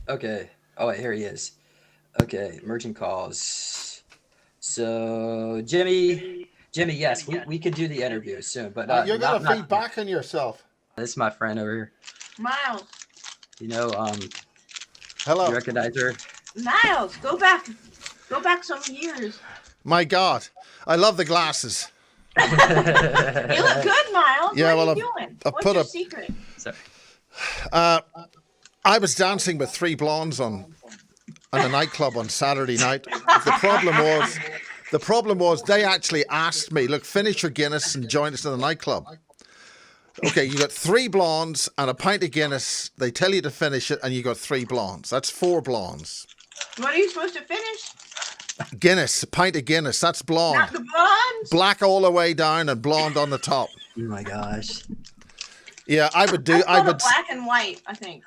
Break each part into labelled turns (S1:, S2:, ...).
S1: Okay. Oh, wait, here he is. Okay, merchant calls. So, Jimmy, yes, we could do the interview soon, but
S2: You're gonna feed back on yourself.
S1: this is my friend over here.
S3: Miles.
S1: You know,
S2: Hello.
S1: you recognize her?
S3: Miles, go back. Go back some years.
S2: My God, I love the glasses.
S3: You look good, Miles.
S2: Yeah,
S3: what
S2: well,
S3: are you doing?
S2: I've
S3: What's
S2: put
S3: your
S2: a-
S3: secret?
S1: Sorry.
S2: I was dancing with three blondes on a nightclub on Saturday night. The problem was they actually asked me, look, finish your Guinness and join us in the nightclub. Okay, you got three blondes and a pint of Guinness. They tell you to finish it, and you got three blondes. That's four blondes.
S3: What are you supposed to finish?
S2: Guinness, a pint of Guinness. That's blonde.
S3: Not the blondes?
S2: Black all the way down and blonde on the top.
S1: Oh my gosh.
S2: Yeah, I would do.
S3: That's
S2: I
S3: called a
S2: would.
S3: black and white, I think.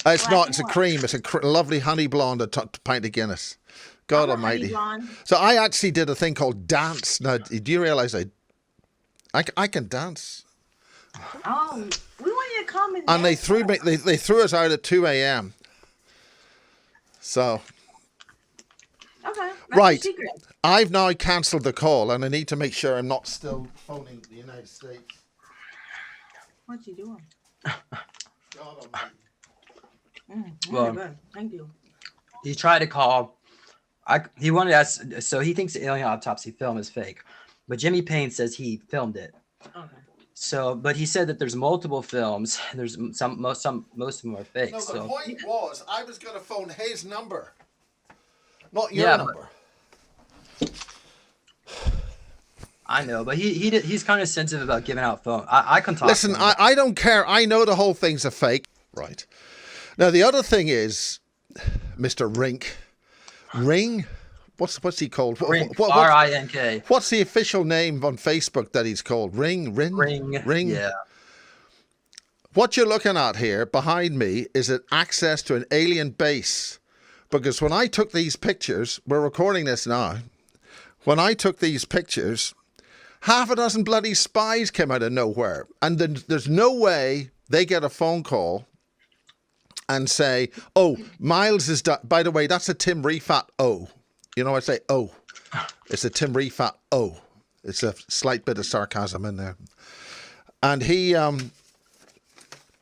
S2: It's
S3: black
S2: not.
S3: and
S2: It's a
S3: white.
S2: cream. It's a lovely honey blonde, a pint of Guinness. God
S3: I'm a honey
S2: Almighty.
S3: blonde.
S2: So I actually did a thing called dance. Now, do you realize I can dance?
S3: Oh, we want you to come and
S2: And they
S3: dance.
S2: threw me. They threw us out at 2 a.m. So
S3: Okay. That's
S2: Right.
S3: your secret.
S2: I've now cancelled the call, and I need to make sure I'm not still phoning the United States.
S3: What's he doing?
S2: God Almighty.
S1: Well-
S3: Good. Thank you.
S1: He tried to call. He wanted us, so he thinks the alien autopsy film is fake, but Jimmy Payne says he filmed it.
S3: Okay.
S1: So, but he said that there's multiple films. There's most of them are fake.
S2: No, the
S1: So
S2: point was I was going to phone his number, not your
S1: Yeah, but-
S2: number.
S1: I know, but he's kind of sensitive about giving out phone. I can talk.
S2: Listen,
S1: to him.
S2: I don't care. I know the whole thing's a fake. Right. Now, the other thing is, Mr. Rink. Ring? What's he called?
S1: Rink, R-I-N-K.
S2: What's the official name on Facebook that he's called? Ring?
S1: Ring. Yeah.
S2: What you're looking at here behind me is an access to an alien base. Because when I took these pictures, we're recording this now. When I took these pictures, half a dozen bloody spies came out of nowhere. And then there's no way they get a phone call and say, oh, Miles is... By the way, that's a Tim Refat O. You know, I say O. It's a Tim Refat O. It's a slight bit of sarcasm in there. And he...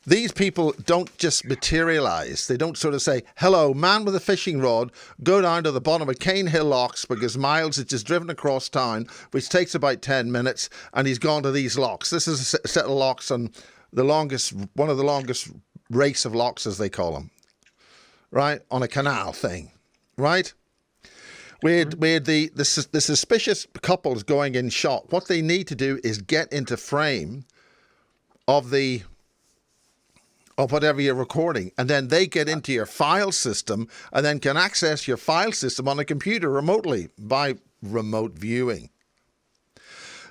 S2: These people don't just materialize. They don't sort of say, hello, man with a fishing rod, go down to the bottom of Cane Hill Locks because Miles has just driven across town, which takes about 10 minutes, and he's gone to these locks. This is a set of locks on one of the longest race of locks, as they call them, right? On a canal thing, right? We had the suspicious couples going in shot. What they need to do is get into frame of whatever you're recording, and then they get into your file system and then can access your file system on a computer remotely by remote viewing.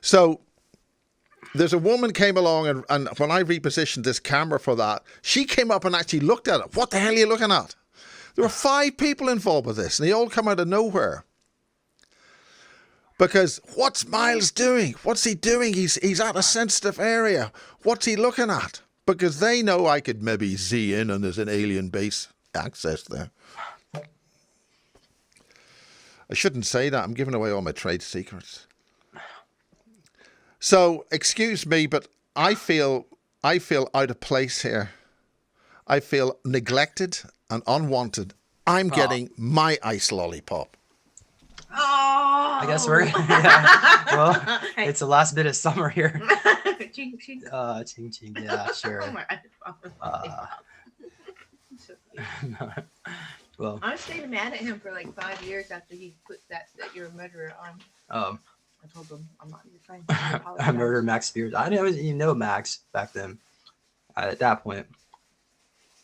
S2: So there's a woman came along and when I repositioned this camera for that, she came up and actually looked at it. What the hell are you looking at? There were 5 people involved with this, and they all come out of nowhere. Because what's Miles doing? What's he doing? He's at a sensitive area. What's he looking at? Because they know I could maybe Z in and there's an alien base access there. I shouldn't say that. I'm giving away all my trade secrets. So, excuse me, but I feel out of place here. I feel neglected and unwanted. I'm getting my ice lollipop.
S3: Oh.
S1: I guess we're. Yeah. Well, it's the last bit of summer here.
S3: Ching, ching.
S1: Ching ching. Yeah, sure.
S3: Oh my God.
S1: Well,
S3: I stayed mad at him for like 5 years after he put that you're a murderer on. I told him I'm not your friend.
S1: I murdered Max Spears. I didn't even know Max back then. At that point.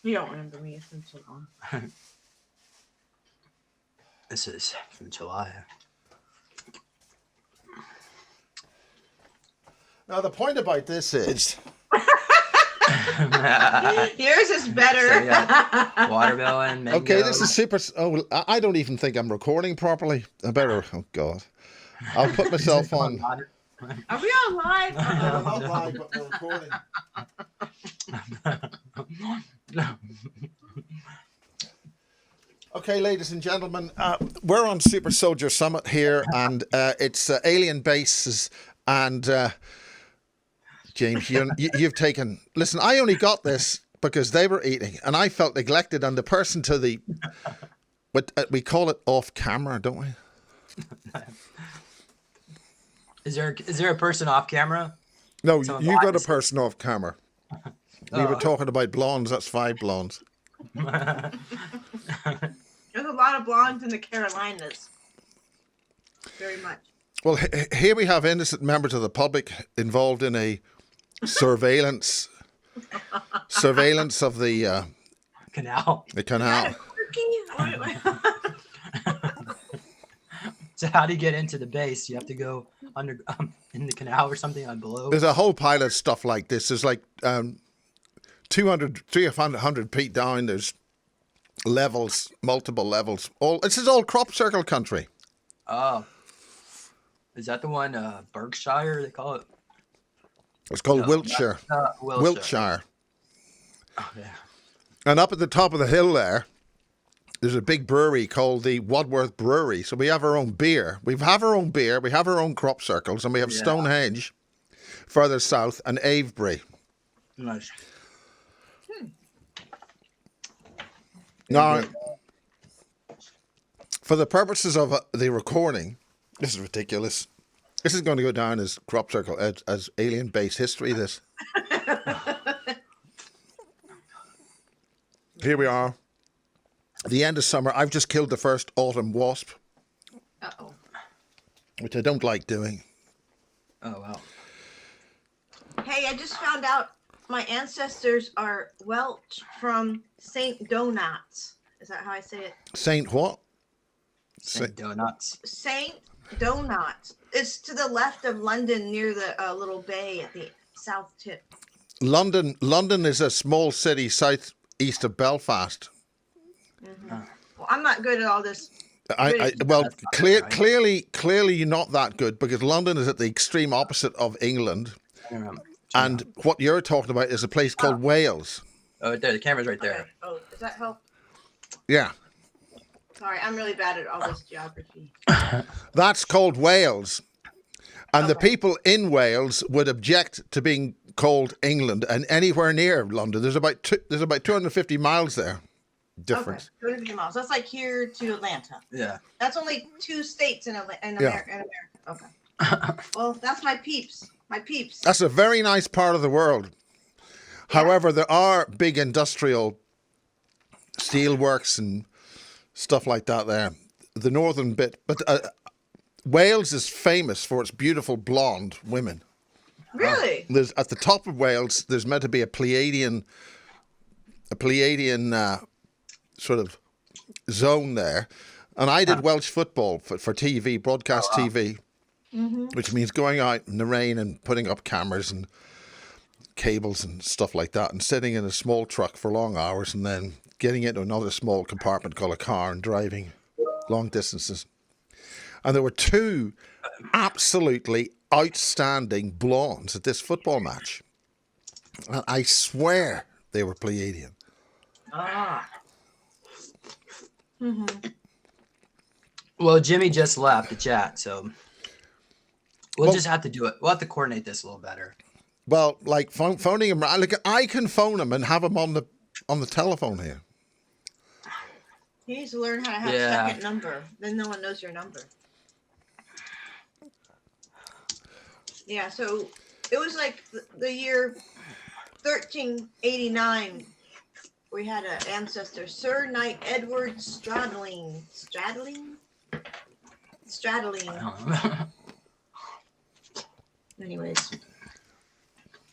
S3: You don't remember me. It's been so long.
S1: This is from July.
S2: Now, the point about this is...
S3: Yours is better.
S1: So, yeah, watermelon, mango.
S2: Okay, this is super... Oh, I don't even think I'm recording properly. I better... Oh, God. I'll put myself on...
S3: Are we on live?
S2: I'm not live, but we're recording. Okay, ladies and gentlemen, we're on Super Soldier Summit here, and it's alien bases. And James, you've taken. Listen, I only got this because they were eating, and I felt neglected. And the person to the, what we call it off camera, don't we?
S1: Is there a person off camera?
S2: No, you got a person off camera. We were talking about blondes. That's 5 blondes.
S3: There's a lot of blondes in the Carolinas. Very much.
S2: Well, here we have innocent members of the public involved in a surveillance of the
S1: Canal.
S2: The canal.
S1: So how do you get into the base? You have to go under in the canal or something on below.
S2: There's a whole pile of stuff like this. There's like 300 feet down. There's levels, multiple levels. This is all crop circle country.
S1: Oh, is that the one Berkshire they call it?
S2: It's called Wiltshire. Wiltshire.
S1: Oh, yeah.
S2: And up at the top of the hill there's a big brewery called the Wadworth Brewery. So we have our own beer. We have our own beer. We have our own crop circles, and we have Stonehenge further south and Avebury.
S1: Nice.
S2: Now, for the purposes of the recording, this is ridiculous. This is going to go down as crop circle, as alien base history. This. Here we are. The end of summer. I've just killed the first autumn wasp.
S3: Uh-oh.
S2: Which I don't like doing.
S1: Oh, wow.
S3: Hey, I just found out my ancestors are Welsh from St. Donuts. Is that how I say it?
S2: Saint what?
S1: Saint Donuts.
S3: St. Donuts. It's to the left of London near the little bay at the south tip.
S2: London is a small city southeast of Belfast.
S3: Mm-hmm. Well, I'm not good at all this.
S2: Clearly you're not that good, because London is at the extreme opposite of England. And what you're talking about is a place called Wales.
S1: Oh, there, the camera's right there.
S3: Okay. Oh, does that help?
S2: Yeah.
S3: Sorry, I'm really bad at all this geography.
S2: That's called Wales. And the people in Wales would object to being called England and anywhere near London. There's about 250 miles there. Difference.
S3: Okay, 250 miles. That's like here to Atlanta.
S1: Yeah.
S3: That's only 2 states in America. Okay. Well, that's my peeps. My peeps.
S2: That's a very nice part of the world. Yeah. However, there are big industrial steelworks and stuff like that there. The northern bit. But Wales is famous for its beautiful blonde women.
S3: Really?
S2: There's at the top of Wales, there's meant to be a Pleiadian sort of zone there. And I did Welsh football for TV, broadcast TV, which means going out in the rain and putting up cameras and cables and stuff like that, and sitting in a small truck for long hours and then getting into another small compartment called a car and driving long distances. And there were 2 absolutely outstanding blondes at this football match. And I swear they were Pleiadian.
S3: Ah. Mm-hmm.
S1: Well, Jimmy just left the chat, so we'll just have to do it. We'll have to coordinate this a little better.
S2: Well, like phoning him, like I can phone him and have him on the telephone here.
S3: He needs to learn how to have a second number. Then no one knows your number. Yeah, so it was like the year 1389. We had an ancestor, Sir Knight Edward Stradling. Anyways.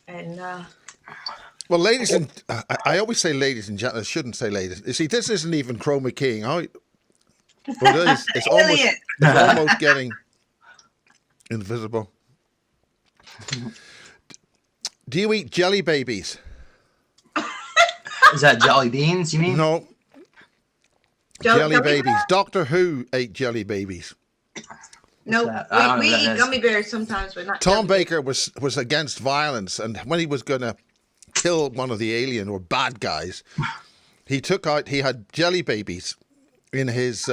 S3: And,
S2: well, ladies and... I always say ladies and gentlemen. I shouldn't say ladies. You see, this isn't even chroma keying out. But it is. It's almost getting invisible. Do you eat jelly babies?
S1: Is that jelly beans, you mean?
S2: No. Jelly babies. Doctor Who ate jelly babies.
S3: No, we eat gummy bears sometimes, but not.
S2: Tom Baker was against violence, and when he was going to kill one of the alien or bad guys, he had jelly babies in his.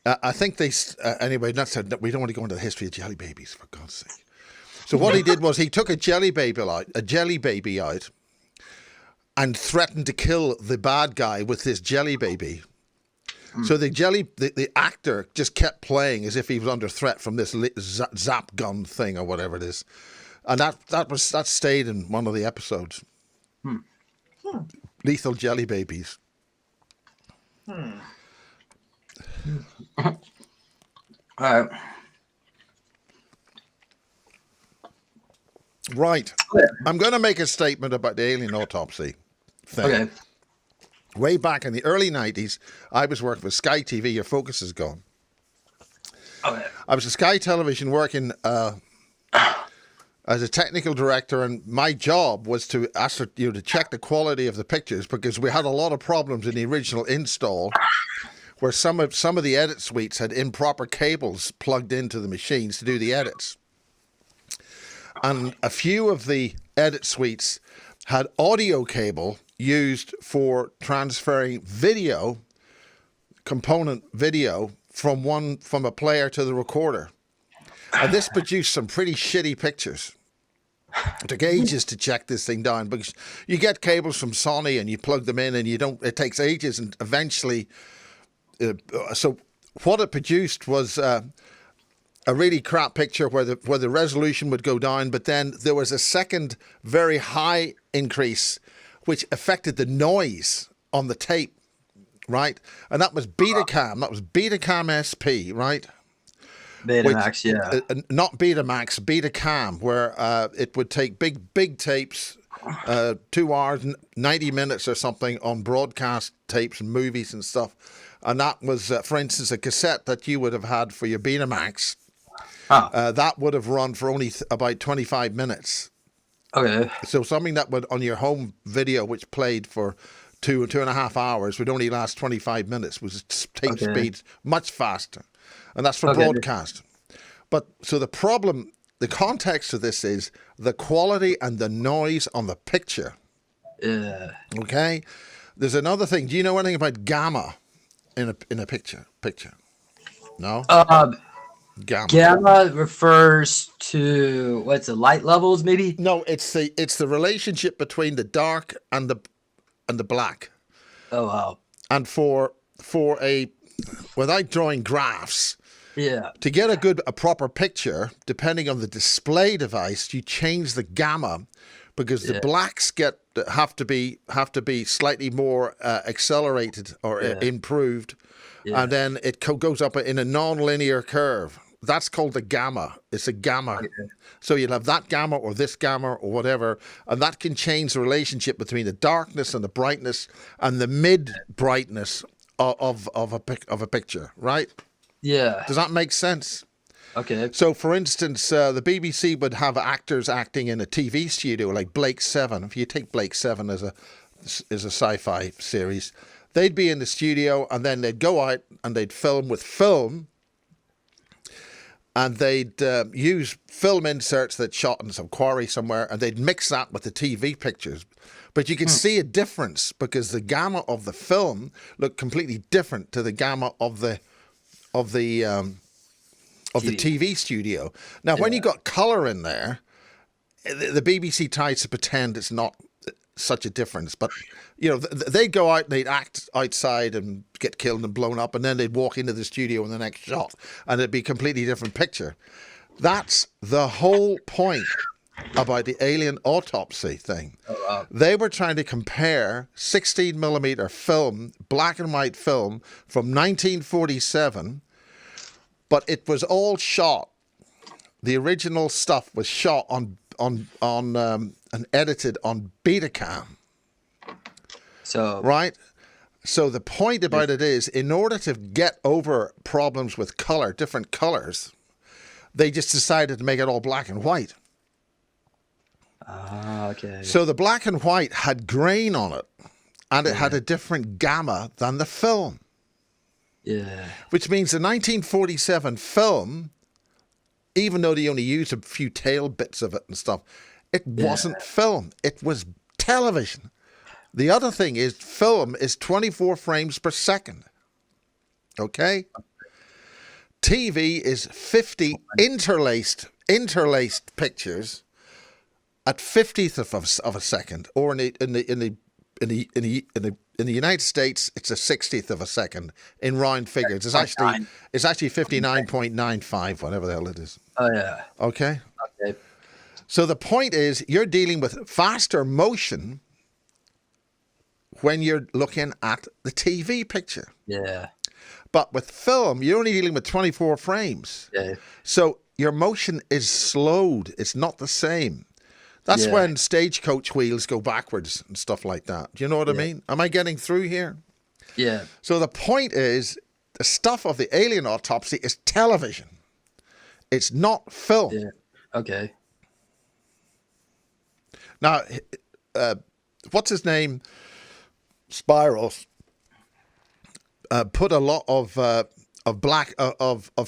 S2: I think they anyway. We don't want to go into the history of jelly babies, for God's sake. So what he did was he took a jelly baby out, and threatened to kill the bad guy with this jelly baby. So the actor just kept playing as if he was under threat from this zap gun thing or whatever it is, and that stayed in one of the episodes. Lethal jelly babies.
S1: All right.
S2: Right. I'm going to make a statement about the alien autopsy thing.
S1: Okay.
S2: Way back in the early 90s, I was working with Sky TV. Your focus is gone.
S1: Okay.
S2: I was at Sky Television working as a technical director, and my job was to to check the quality of the pictures, because we had a lot of problems in the original install where some of the edit suites had improper cables plugged into the machines to do the edits. And a few of the edit suites had audio cable used for transferring component video from a player to the recorder. And this produced some pretty shitty pictures. It took ages to check this thing down, because you get cables from Sony and you plug them in and it takes ages, and eventually, so what it produced was a really crap picture where the resolution would go down, but then there was a second very high increase which affected the noise on the tape, right? And that was Betacam. That was Betacam SP, right?
S1: Betamax, yeah.
S2: Not Betamax, Betacam, where it would take big tapes, 2 hours, 90 minutes or something on broadcast tapes and movies and stuff. And that was, for instance, a cassette that you would have had for your Betamax. That would have run for only about 25 minutes.
S1: Okay.
S2: So something that would, on your home video, which played for 2.5 hours, would only last 25 minutes, was tape speed much faster. And that's for broadcast. But so the context of this is the quality and the noise on the picture.
S1: Yeah.
S2: Okay? There's another thing. Do you know anything about gamma in a picture? No?
S1: Gamma refers to what's the light levels, maybe?
S2: No, it's the relationship between the dark and the black.
S1: Oh wow.
S2: And without drawing graphs,
S1: yeah,
S2: to get a proper picture, depending on the display device, you change the gamma, because the blacks have to be slightly more accelerated or improved, and then it goes up in a non-linear curve. That's called the gamma. It's a gamma. Okay. So you'll have that gamma or this gamma or whatever, and that can change the relationship between the darkness and the brightness and the mid-brightness of a picture, right?
S1: Yeah.
S2: Does that make sense?
S1: Okay.
S2: So, for instance, the BBC would have actors acting in a TV studio like Blake 7. If you take Blake 7 as a sci-fi series, they'd be in the studio, and then they'd go out and they'd film with film, and they'd use film inserts that shot in some quarry somewhere, and they'd mix that with the TV pictures. But you can see a difference, because the gamma of the film looked completely different to the gamma of the TV studio. Now, when you got color in there, the BBC tries to pretend it's not such a difference. But, they'd go out and they'd act outside and get killed and blown up, and then they'd walk into the studio in the next shot, and it'd be a completely different picture. That's the whole point about the alien autopsy thing.
S1: Oh, wow.
S2: They were trying to compare 16mm film, black and white film from 1947, but it was all shot. The original stuff was shot on and edited on Betacam.
S1: So
S2: right. So the point about it is, in order to get over problems with color, different colors, they just decided to make it all black and white.
S1: Okay.
S2: So the black and white had grain on it, and it had a different gamma than the film.
S1: Yeah.
S2: Which means the 1947 film, even though they only used a few tail bits of it and stuff, it wasn't film. It was television. The other thing is film is 24 frames per second. Okay? TV is 50 interlaced pictures at 50th of a second, or in the United States, it's a 60th of a second in round figures. It's actually 59.95, whatever the hell it is.
S1: Oh yeah.
S2: Okay.
S1: Okay.
S2: So the point is, you're dealing with faster motion when you're looking at the TV picture.
S1: Yeah.
S2: But with film, you're only dealing with 24 frames.
S1: Yeah.
S2: So your motion is slowed. It's not the same. That's when stagecoach wheels go backwards and stuff like that. Do you know what I mean? Am I getting through here?
S1: Yeah.
S2: So the point is, the stuff of the alien autopsy is television. It's not film.
S1: Yeah. Okay.
S2: Now, what's his name? Spiros put a lot of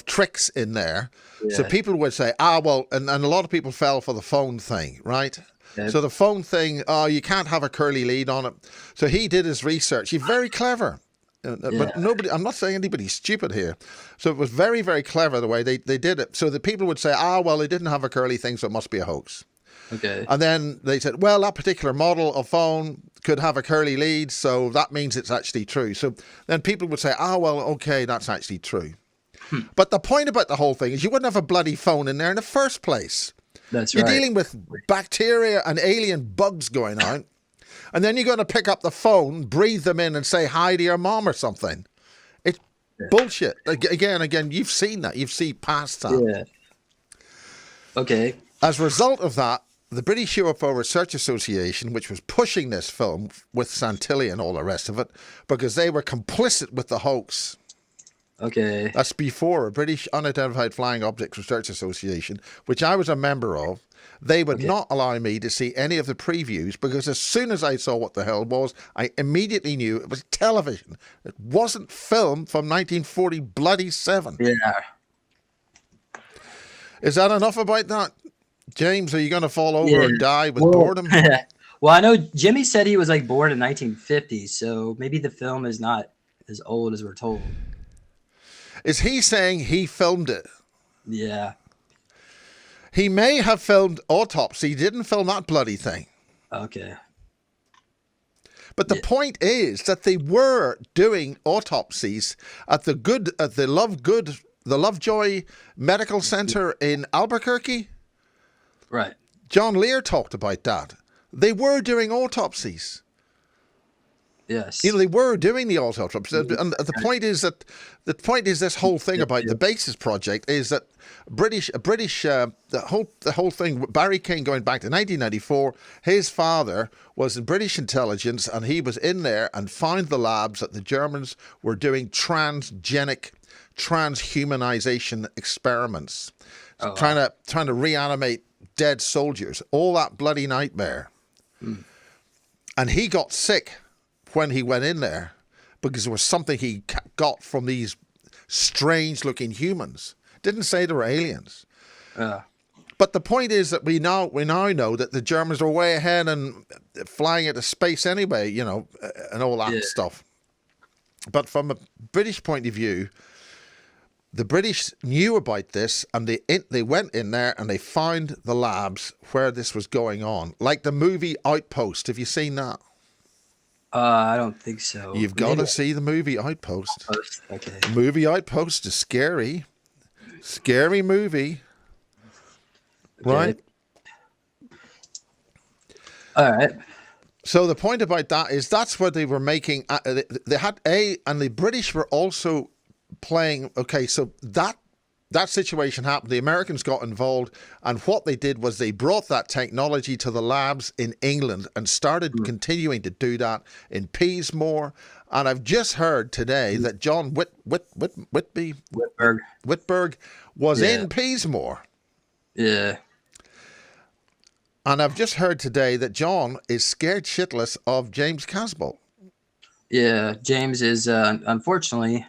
S2: tricks in there.
S1: Yeah.
S2: So people would say, well, and a lot of people fell for the phone thing, right?
S1: Yeah.
S2: So the phone thing, you can't have a curly lead on it. So he did his research. He's very clever. But nobody, I'm not saying anybody's stupid here. So it was very, very clever the way they did it. So the people would say, well, they didn't have a curly thing, so it must be a hoax.
S1: Okay.
S2: And then they said, well, that particular model of phone could have a curly lead, so that means it's actually true. So then people would say, well, okay, that's actually true. But the point about the whole thing is you wouldn't have a bloody phone in there in the first place.
S1: That's
S2: You're
S1: right.
S2: dealing with bacteria and alien bugs going on. And then you're going to pick up the phone, breathe them in and say hi to your mom or something. It's bullshit. Again, you've seen that. You've seen past that.
S1: Yeah. Okay.
S2: As a result of that, the British UFO Research Association, which was pushing this film with Santilli and all the rest of it, because they were complicit with the hoax.
S1: Okay.
S2: That's before a British Unidentified Flying Objects Research Association, which I was a member of. They would not allow me to see any of the previews because as soon as I saw what the hell it was, I immediately knew it was television. It wasn't film from 1947.
S1: Yeah.
S2: Is that enough about that? James, are you going to fall over and die with boredom?
S1: Well, I know Jimmy said he was like born in 1950, so maybe the film is not as old as we're told.
S2: Is he saying he filmed it?
S1: Yeah.
S2: He may have filmed Autopsy. He didn't film that bloody thing.
S1: Okay.
S2: But the point is that they were doing autopsies at the Lovejoy Medical Center in Albuquerque.
S1: Right.
S2: John Lear talked about that. They were doing autopsies.
S1: Yes.
S2: They were doing the autopsies. And the point is this whole thing about the BASES project is that the whole thing, Barry King going back to 1994, his father was in British intelligence and he was in there and found the labs that the Germans were doing transhumanization experiments, trying to reanimate dead soldiers, all that bloody nightmare. And he got sick when he went in there because there was something he got from these strange looking humans. Didn't say they were aliens. But the point is that we now know that the Germans are way ahead and flying into space anyway, and all that stuff. But from a British point of view, the British knew about this and they went in there and they found the labs where this was going on. Like the movie Outpost. Have you seen that?
S1: I don't think so.
S2: You've got to see the movie Outpost.
S1: Okay.
S2: The movie Outpost is scary. Scary movie.
S1: Okay.
S2: Right?
S1: All right.
S2: So the point about that is that's what they were making. They had and the British were also playing. Okay, so that situation happened. The Americans got involved, and what they did was they brought that technology to the labs in England and started continuing to do that in Peasmore. And I've just heard today that John Whitberg was in Peasmore.
S1: Yeah.
S2: And I've just heard today that John is scared shitless of James Casbolt.
S1: Yeah, James is unfortunately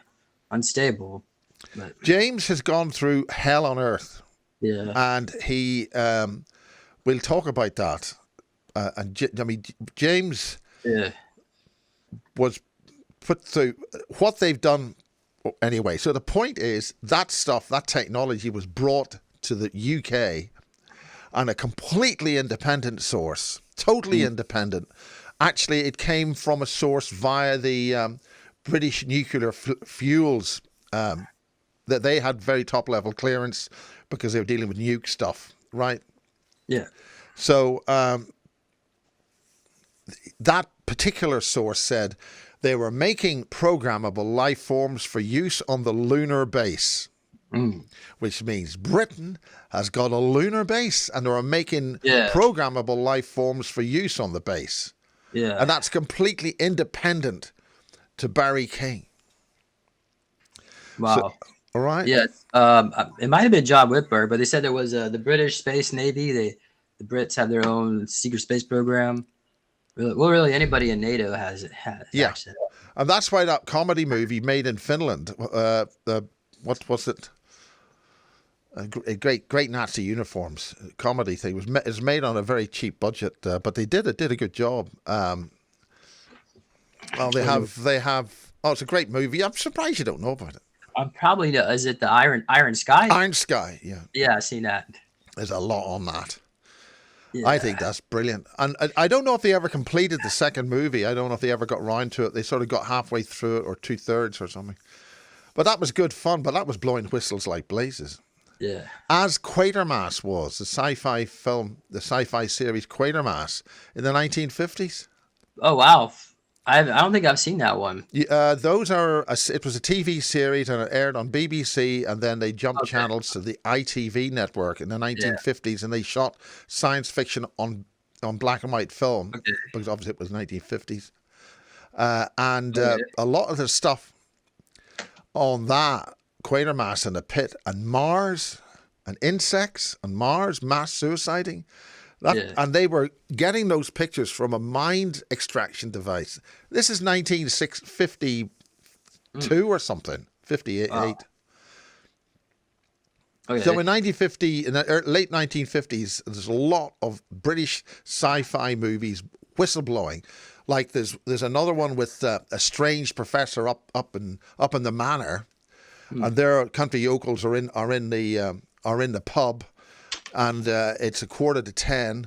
S1: unstable. But
S2: James has gone through hell on earth.
S1: yeah.
S2: And he, we'll talk about that. James,
S1: Yeah.
S2: was put through what they've done anyway. So the point is that technology was brought to the UK on a completely independent source, totally independent. Actually, it came from a source via the British nuclear fuels that they had very top level clearance because they were dealing with nuke stuff, right?
S1: Yeah.
S2: So that particular source said they were making programmable life forms for use on the lunar base, which means Britain has got a lunar base and they were making programmable life forms for use on the base.
S1: Yeah.
S2: And that's completely independent to Barry King.
S1: Wow.
S2: So, all right.
S1: Yeah. It might have been John Whitberg, but they said there was the British Space Navy. The Brits have their own secret space program. Really, anybody in NATO has access.
S2: And that's why that comedy movie made in Finland, what was it? A great Nazi uniforms comedy thing was made on a very cheap budget, but they did a good job. Well, they have. Oh, it's a great movie. I'm surprised you don't know about it.
S1: I'm probably is it the Iron Sky?
S2: Iron Sky, yeah.
S1: Yeah, I've seen that.
S2: There's a lot on that.
S1: Yeah.
S2: I think that's brilliant. And I don't know if they ever completed the second movie. I don't know if they ever got around to it. They sort of got halfway through it or 2/3 or something. But that was good fun. But that was blowing whistles like blazes.
S1: Yeah.
S2: As Quatermass was, the sci-fi film, the sci-fi series Quatermass in the 1950s.
S1: Oh, wow. I don't think I've seen that one.
S2: It was a TV series and it aired on BBC and then they jumped channels to the ITV network in the 1950s and they shot science fiction on black and white film because obviously it was 1950s. A lot of the stuff on that, Quatermass and the Pit and Mars and insects and Mars, mass suiciding. And they were getting those pictures from a mind extraction device. This is 1952 or something, 58.
S1: Wow. Okay.
S2: So in 1950, in the late 1950s, there's a lot of British sci-fi movies whistleblowing. Like there's another one with a strange professor up in the manor, and their country yokels are in the pub. And it's 9:45,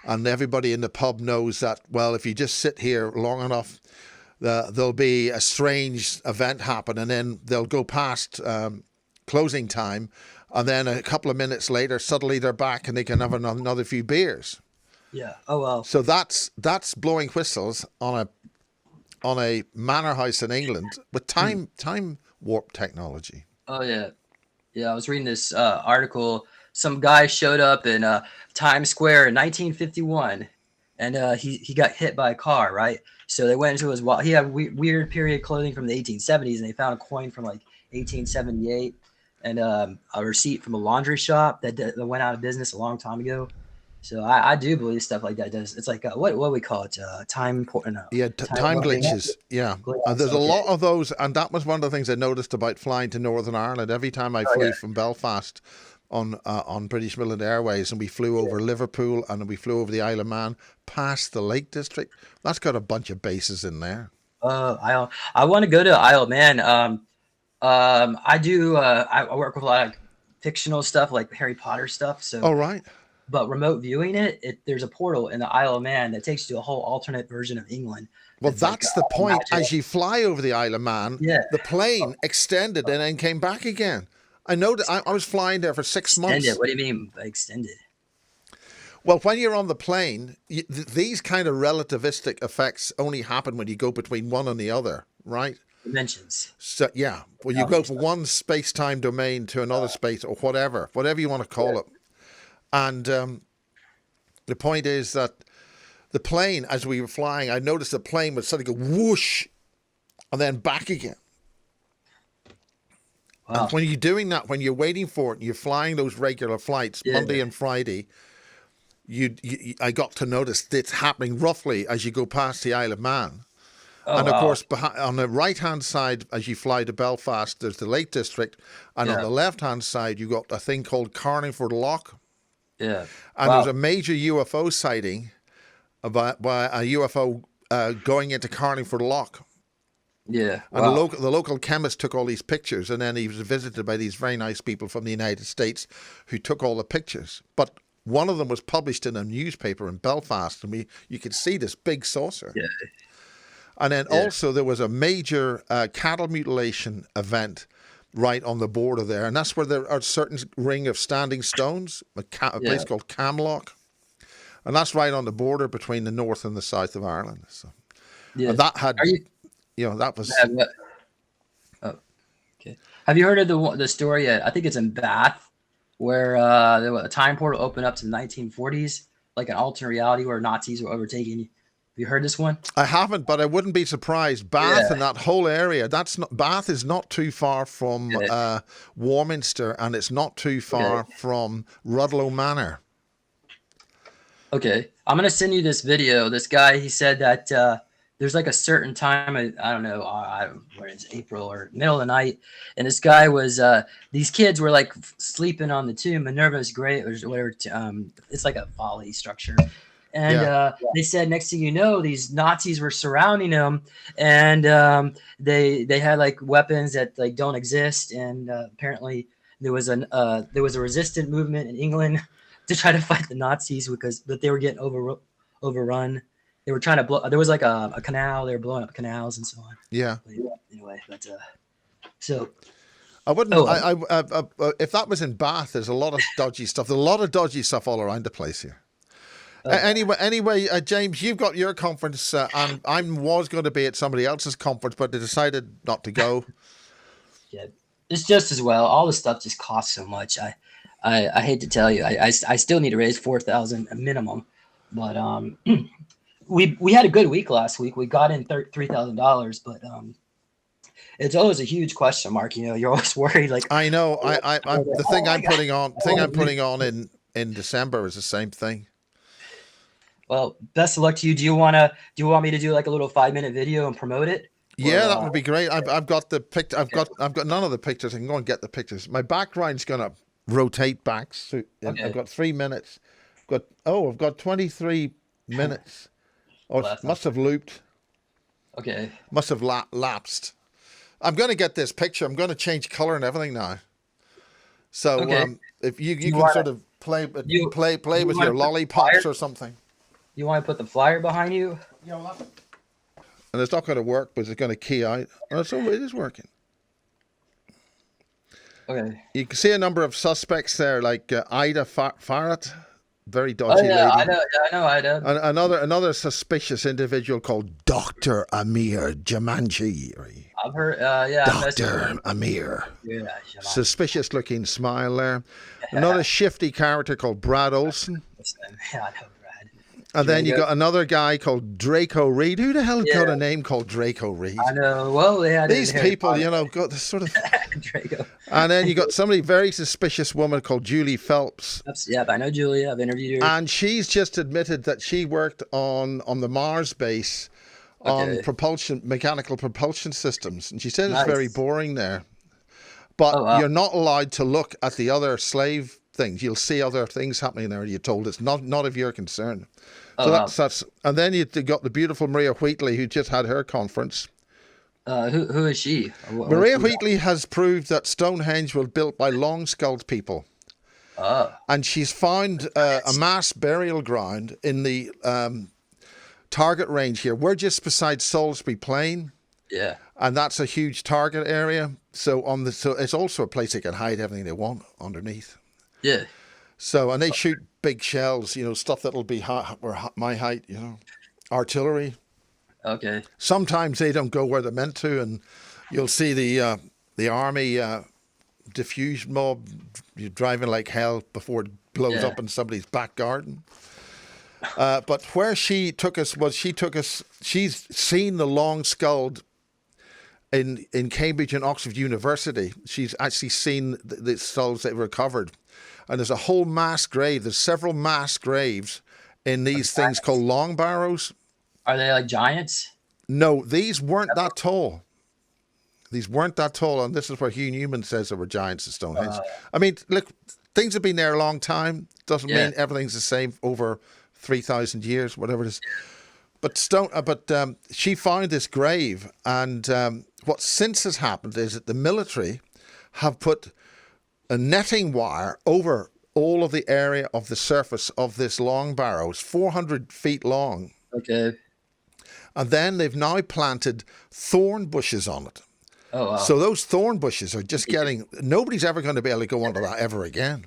S2: and everybody in the pub knows that, well, if you just sit here long enough, there'll be a strange event happen, and then they'll go past closing time, and then a couple of minutes later, suddenly they're back and they can have another few beers.
S1: Yeah. Oh, well.
S2: So that's blowing whistles on a manor house in England with time warp technology.
S1: Oh, yeah. Yeah, I was reading this article. Some guy showed up in Times Square in 1951, and he got hit by a car, right? So they went into his wallet. He had weird period clothing from the 1870s, and they found a coin from like 1878 and a receipt from a laundry shop that went out of business a long time ago. So I do believe stuff like that does. It's like what we call it, time
S2: glitches. Yeah, and there's a lot of those, and that was one of the things I noticed about flying to Northern Ireland. Every time I flew from Belfast on British Midland Airways, and we flew over Liverpool, and we flew over the Isle of Man, past the Lake District. That's got a bunch of bases in there.
S1: I want to go to Isle of Man. I do. I work with a lot of fictional stuff, like Harry Potter stuff. So.
S2: Oh, right.
S1: But remote viewing there's a portal in the Isle of Man that takes you to a whole alternate version of England.
S2: Well, that's the point. Magic. As you fly over the Isle of Man, the plane extended and then came back again. I know that I was flying there for 6 months.
S1: What do you mean by extended?
S2: Well, when you're on the plane, these kind of relativistic effects only happen when you go between one and the other, right?
S1: Dimensions.
S2: So, yeah. Well, you go from one space-time domain to another space or whatever you want to call it. And the point is that the plane, as we were flying, I noticed the plane would suddenly go whoosh and then back again. Wow. And when you're doing that, when you're waiting for it, and you're flying those regular flights, Monday and Friday, I got to notice it's happening roughly as you go past the Isle of Man. Oh, and of course, on the right-hand side, as you fly to Belfast, there's the Lake District. And on the left-hand side, you've got a thing called Carningford Lough.
S1: Yeah.
S2: And there's a major UFO sighting by a UFO going into Carlingford Lough.
S1: Yeah.
S2: And
S1: Wow.
S2: the local chemist took all these pictures, and then he was visited by these very nice people from the United States who took all the pictures. But one of them was published in a newspaper in Belfast, and you could see this big saucer.
S1: Yeah.
S2: And then
S1: Yeah.
S2: also there was a major cattle mutilation event right on the border there, and that's where there are a certain ring of standing stones, a place called Camlock, and that's right on the border between the north and the south of Ireland. So,
S1: Yeah.
S2: and that had,
S1: Are you?
S2: that was.
S1: Oh, okay. Have you heard of the story? I think it's in Bath, where a time portal opened up to the 1940s, like an alternate reality where Nazis were overtaking. Have you heard this one?
S2: I haven't, but I wouldn't be surprised. Bath and that whole area, Bath is not too far from Warminster, and it's not too far from Rudlow Manor.
S1: Okay. I'm going to send you this video. This guy, he said that there's like a certain time, I don't know, where it's April or middle of the night. And this guy was, these kids were like sleeping on the tomb, Minerva's grave, or whatever. It's like a volley structure. And they said, next thing you know, these Nazis were surrounding them, and they had like weapons that like don't exist. And apparently there was a resistant movement in England to try to fight the Nazis but they were getting overrun. They were trying to blow. There was like a canal. They were blowing up canals and so on.
S2: Yeah.
S1: Anyway, but so.
S2: I wouldn't. If that was in Bath, there's a lot of dodgy stuff. There's a lot of dodgy stuff all around the place here. Anyway, James, you've got your conference, and I was going to be at somebody else's conference, but they decided not to go.
S1: Yeah, it's just as well. All this stuff just costs so much. I hate to tell you, I still need to raise $4,000 minimum, but we had a good week last week. We got in $3,000, but it's always a huge question mark. You know, you're always worried. Like
S2: I know, the thing I'm putting on in December is the same thing.
S1: Well, best of luck to you. Do you want me to do like a little 5-minute video and promote it?
S2: Yeah, that would be great. I've got the picture. I've got none of the pictures. I can go and get the pictures. My background's gonna rotate back. So I've got 3 minutes. I've got 23 minutes. Oh, it must have looped.
S1: Okay.
S2: Must have lapsed. I'm gonna get this picture. I'm gonna change color and everything now. So if you can sort of play with your lollipops or something.
S1: You want to put the flyer behind you?
S2: Yeah, and it's not going to work, but it's going to key out. Oh, so it is working.
S1: Okay.
S2: You can see a number of suspects there, like Ida Farrett, very dodgy lady.
S1: I know Ida.
S2: And another suspicious individual called Dr. Amir Jamanji.
S1: I've heard,
S2: Dr. Amir.
S1: Yeah,
S2: suspicious looking smile there. Another shifty character called Brad Olson.
S1: Yeah, I know.
S2: And then you got another guy called Draco Reed. Who the hell got a name called Draco Reed?
S1: I know. Well, they had
S2: these people, got this sort of.
S1: Draco.
S2: And then you got somebody very suspicious woman called Julie Phelps.
S1: Yeah, I know Julie. I've interviewed her.
S2: And she's just admitted that she worked on the Mars base on mechanical propulsion systems, and she said it's very boring there. But you're not allowed to look at the other slave things. You'll see other things happening there. You're told it's not of your concern. So that's and then you got the beautiful Maria Wheatley, who just had her conference.
S1: Who is she?
S2: Maria Wheatley has proved that Stonehenge was built by long-skulled people. And she's found a mass burial ground in the target range here. We're just beside Salisbury Plain.
S1: Yeah.
S2: And that's a huge target area. So it's also a place they can hide everything they want underneath.
S1: Yeah.
S2: So, and they shoot big shells, stuff that'll be my height, artillery.
S1: Okay.
S2: Sometimes they don't go where they're meant to, and you'll see the army diffusion mob driving like hell before it blows up in somebody's back garden. But where she took us she's seen the long-skulled in Cambridge and Oxford University. She's actually seen the skulls they've recovered. And there's a whole mass grave. There's several mass graves in these things called long barrows.
S1: Are they like giants?
S2: No, these weren't that tall. These weren't that tall. And this is where Hugh Newman says there were giants at Stonehenge. I mean, look, things have been there a long time. Doesn't mean everything's the same over 3,000 years, whatever it is. But she found this grave, and what since has happened is that the military have put a netting wire over all of the area of the surface of this long barrow. It's 400 feet long.
S1: Okay.
S2: And then they've now planted thorn bushes on it.
S1: Oh wow.
S2: So those thorn bushes are just getting, nobody's ever going to be able to go onto that ever again.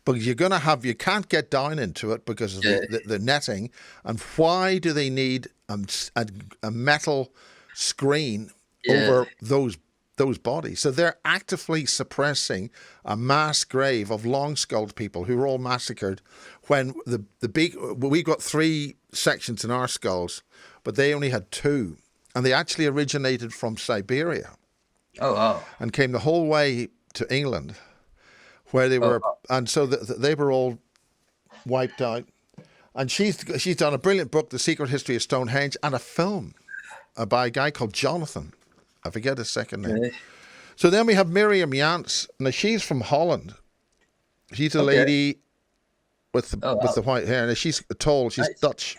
S2: But you can't get down into it because of the netting. And why do they need a metal screen over those bodies? So they're actively suppressing a mass grave of long-skulled people who were all massacred when we got 3 sections in our skulls, but they only had 2. And they actually originated from Siberia.
S1: Oh wow.
S2: And came the whole way to England, where they were, and so they were all wiped out. And she's done a brilliant book, The Secret History of Stonehenge, and a film by a guy called Jonathan. I forget his second name.
S1: Okay.
S2: So then we have Miriam Jans. Now she's from Holland. She's a lady with the white hair. Now she's tall. She's Dutch.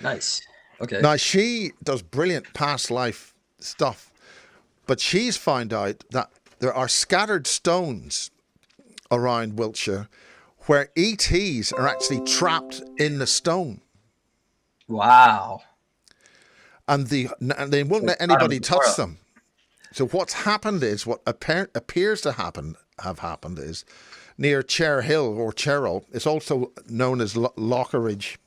S1: Nice. Okay.
S2: Now she does brilliant past life stuff, but she's found out that there are scattered stones around Wiltshire where ETs are actually trapped in the stone.
S1: Wow.
S2: And they won't let anybody touch them. So what's happened is, what appears to have happened is, near Cher Hill or Cherrell, it's also known as Lockeridge.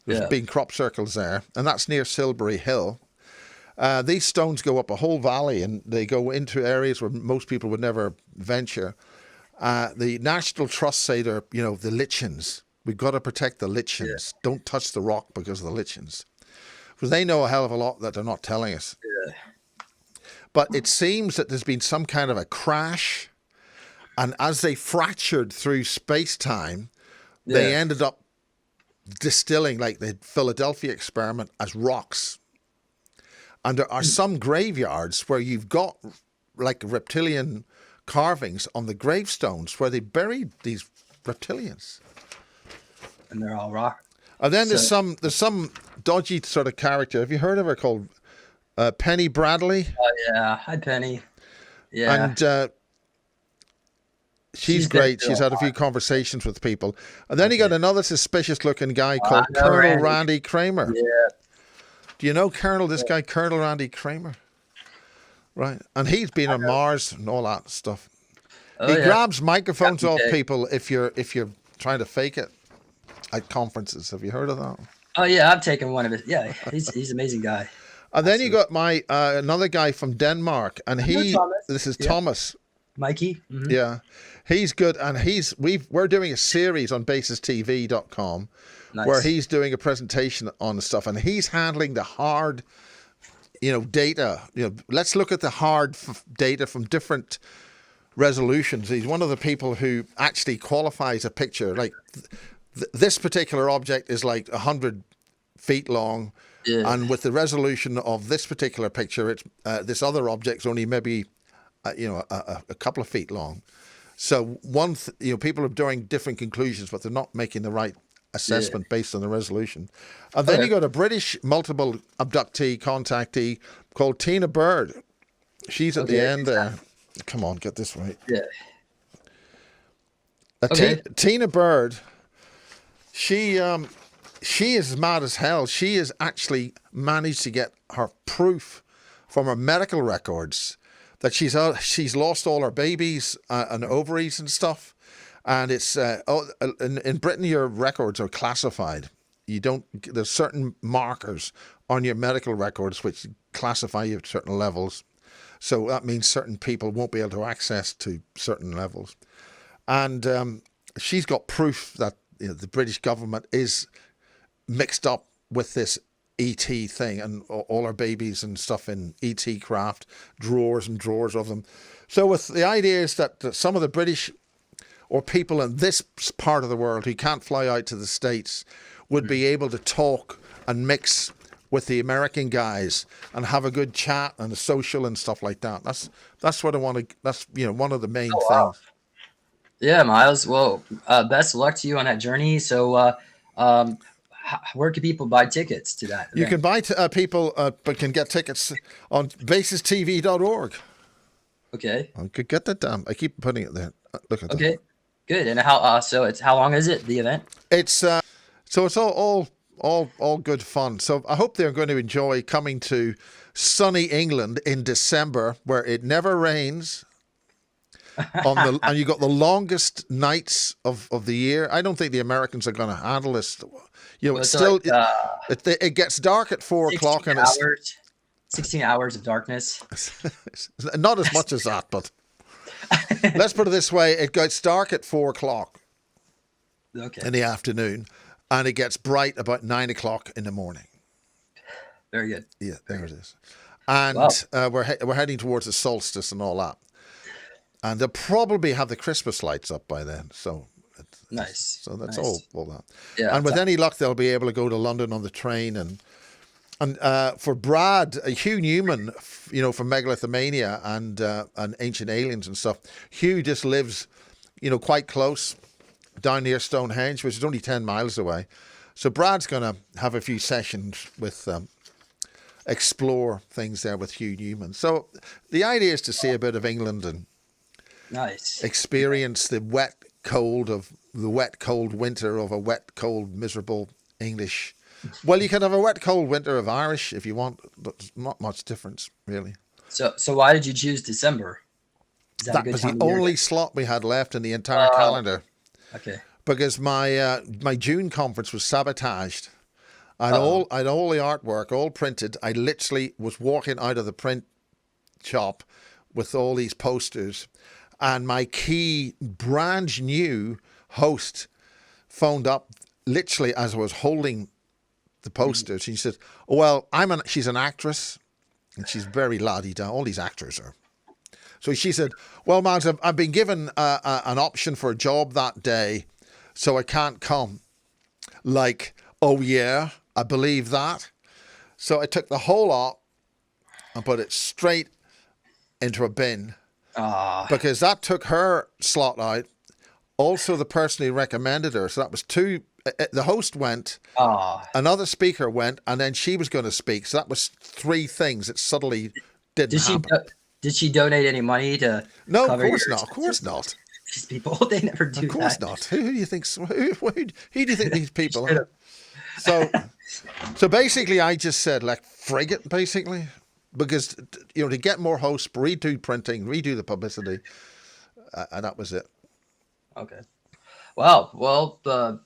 S2: There's been crop circles there, and that's near Silbury Hill. These stones go up a whole valley, and they go into areas where most people would never venture. The National Trust say they're, the lichens. We've got to protect the lichens. Yeah. Don't touch the rock because of the lichens. Because they know a hell of a lot that they're not telling us. Yeah. But it seems that there's been some kind of a crash, and as they fractured through space-time, they ended up distilling, like the Philadelphia experiment, as rocks. And there are some graveyards where you've got like reptilian carvings on the gravestones where they buried these reptilians.
S1: And they're all rock.
S2: And then there's some dodgy sort of character. Have you heard of her called Penny Bradley?
S1: Oh yeah, hi Penny. Yeah.
S2: And she's great. She's had a few conversations with people. And then you got another suspicious-looking guy called Colonel Randy Kramer.
S1: Yeah.
S2: Do you know Colonel Randy Kramer? Right. And he's been on Mars and all that stuff. He grabs microphones off people if you're trying to fake it at conferences. Have you heard of that?
S1: Oh yeah, I've taken one of his. Yeah, he's an amazing guy.
S2: And then you got another guy from Denmark, and this is Thomas.
S1: Mikey. Mm-hmm.
S2: Yeah. He's good, and we're doing a series on BASES2025.com where he's doing a presentation on the stuff, and he's handling the hard, data. Let's look at the hard data from different resolutions. He's one of the people who actually qualifies a picture. Like this particular object is like 100 feet long, and with the resolution of this particular picture, it's this other object's only maybe a couple of feet long. So people are doing different conclusions, but they're not making the right assessment based on the resolution. And then you got a British multiple abductee contactee called Tina Bird. She's at the end there. Come on, get this right. Yeah. Tina Bird. She is mad as hell. She has actually managed to get her proof from her medical records that she's lost all her babies and ovaries and stuff, and it's in Britain your records are classified. There's certain markers on your medical records which classify you at certain levels, so that means certain people won't be able to access to certain levels, and she's got proof that the British government is mixed up with this ET thing, and all our babies and stuff in ET craft, drawers and drawers of them. So with the idea is that some of the British or people in this part of the world who can't fly out to the States would be able to talk and mix with the American guys and have a good chat and a social and stuff like that. That's what I want to. That's one of the main things.
S1: Yeah, Miles. Well, best of luck to you on that journey. So, where can people buy tickets to that
S2: You
S1: event?
S2: can buy people, but can get tickets on BASES2025.org.
S1: Okay.
S2: I could get that down. I keep putting it there. Look at that.
S1: Okay. Good. And how long is it, the event?
S2: It's so it's all good fun. So I hope they're going to enjoy coming to sunny England in December, where it never rains. And you got the longest nights of the year. I don't think the Americans are going to handle this. You know,
S1: Well,
S2: it's
S1: so
S2: still it gets dark at 4 o'clock, and it's
S1: 16 hours of darkness.
S2: not as much as that, but let's put it this way: it gets dark at 4 o'clock
S1: Okay.
S2: in the afternoon, and it gets bright about 9 o'clock in the morning.
S1: Very good.
S2: Yeah, there it is. And
S1: Wow.
S2: we're heading towards the solstice and all that. And they'll probably have the Christmas lights up by then. So
S1: Nice.
S2: so that's
S1: Nice.
S2: all that.
S1: Yeah.
S2: And with any luck, they'll be able to go to London on the train. And for Brad, Hugh Newman, you know, from Megalithomania and Ancient Aliens and stuff, Hugh just lives, you know, quite close down near Stonehenge, which is only 10 miles away. So Brad's going to have a few sessions with explore things there with Hugh Newman. So the idea is to see a bit of England and
S1: Nice.
S2: experience the wet cold winter of a wet, cold, miserable English. Well, you can have a wet, cold winter of Irish if you want. There's not much difference, really.
S1: So why did you choose December? Is that a
S2: That
S1: good
S2: was
S1: time
S2: the
S1: of year?
S2: only slot we had left in the entire calendar,
S1: Okay.
S2: because my June conference was sabotaged. I had all the artwork all printed. I literally was walking out of the print shop with all these posters, and my key brand new host phoned up literally as I was holding the posters. She said, "Oh, well, she's an actress, and she's very la-di-da. All these actors are." So she said, "Well, Miles, I've been given an option for a job that day, so I can't come." Like, oh yeah, I believe that. So I took the whole lot and put it straight into a bin, because that took her slot out. Also, the person who recommended her. So that was two. The host went, another speaker went, and then she was going to speak. So that was three things that suddenly didn't happen.
S1: Did she donate any money to?
S2: No, of
S1: cover
S2: course
S1: your
S2: not. Of course not.
S1: These people, they never do that.
S2: Of course not. Who do you think? Who do you think these people are? So basically, I just said, like, frig it, basically, because, you know, to get more hosts, redo printing, redo the publicity, and that was it.
S1: Okay. Wow. Well,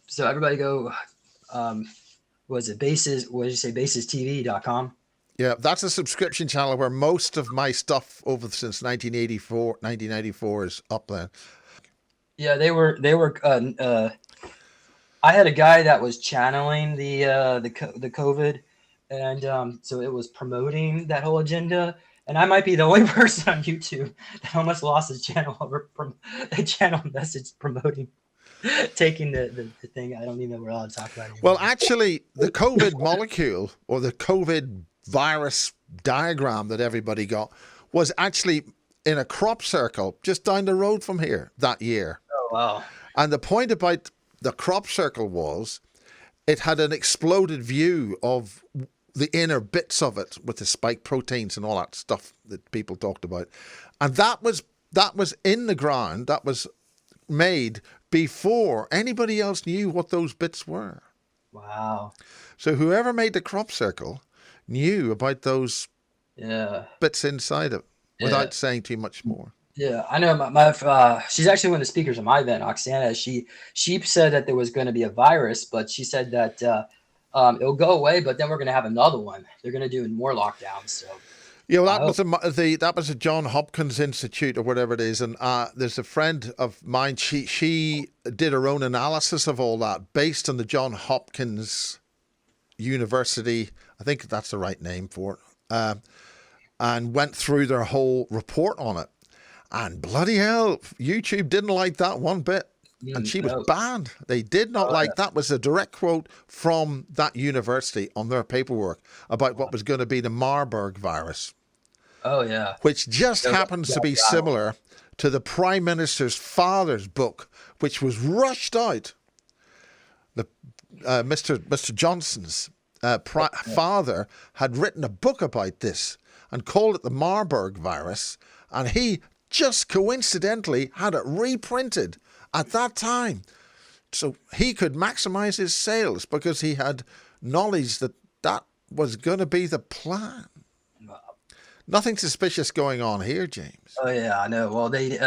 S1: so everybody go. Was it Bases? What did you say? BASES2025.com.
S2: Yeah, that's a subscription channel where most of my stuff since 1994 is up there.
S1: Yeah, they were. I had a guy that was channeling the COVID, and so it was promoting that whole agenda. And I might be the only person on YouTube that almost lost his channel over a channel message promoting taking the thing. I don't even know we're allowed to talk about it anymore.
S2: Well, actually, the COVID molecule or the COVID virus diagram that everybody got was actually in a crop circle just down the road from here that year.
S1: Oh, wow.
S2: And the point about the crop circle was it had an exploded view of the inner bits of it with the spike proteins and all that stuff that people talked about. And that was in the ground. That was made before anybody else knew what those bits were.
S1: Wow.
S2: So whoever made the crop circle knew about those bits inside it without saying too much more.
S1: Yeah, I know. My she's actually one of the speakers at my event, Oksana. She said that there was going to be a virus, but she said that it'll go away, but then we're going to have another one. They're going to do more lockdowns. So
S2: yeah, well, that was a John Hopkins Institute or whatever it is, and there's a friend of mine. She did her own analysis of all that based on the John Hopkins University. I think that's the right name for it, and went through their whole report on it. And bloody hell, YouTube didn't like that one bit. And she was banned. They did not like that. Was a direct quote from that university on their paperwork about what was going to be the Marburg virus.
S1: Oh, yeah.
S2: Which just happens to be similar to the Prime Minister's father's book, which was rushed out. Mr. Johnson's father had written a book about this and called it the Marburg virus, and he just coincidentally had it reprinted at that time. So he could maximize his sales because he had knowledge that that was going to be the plan. Nothing suspicious going on here, James.
S1: Oh yeah, I know. Well, they,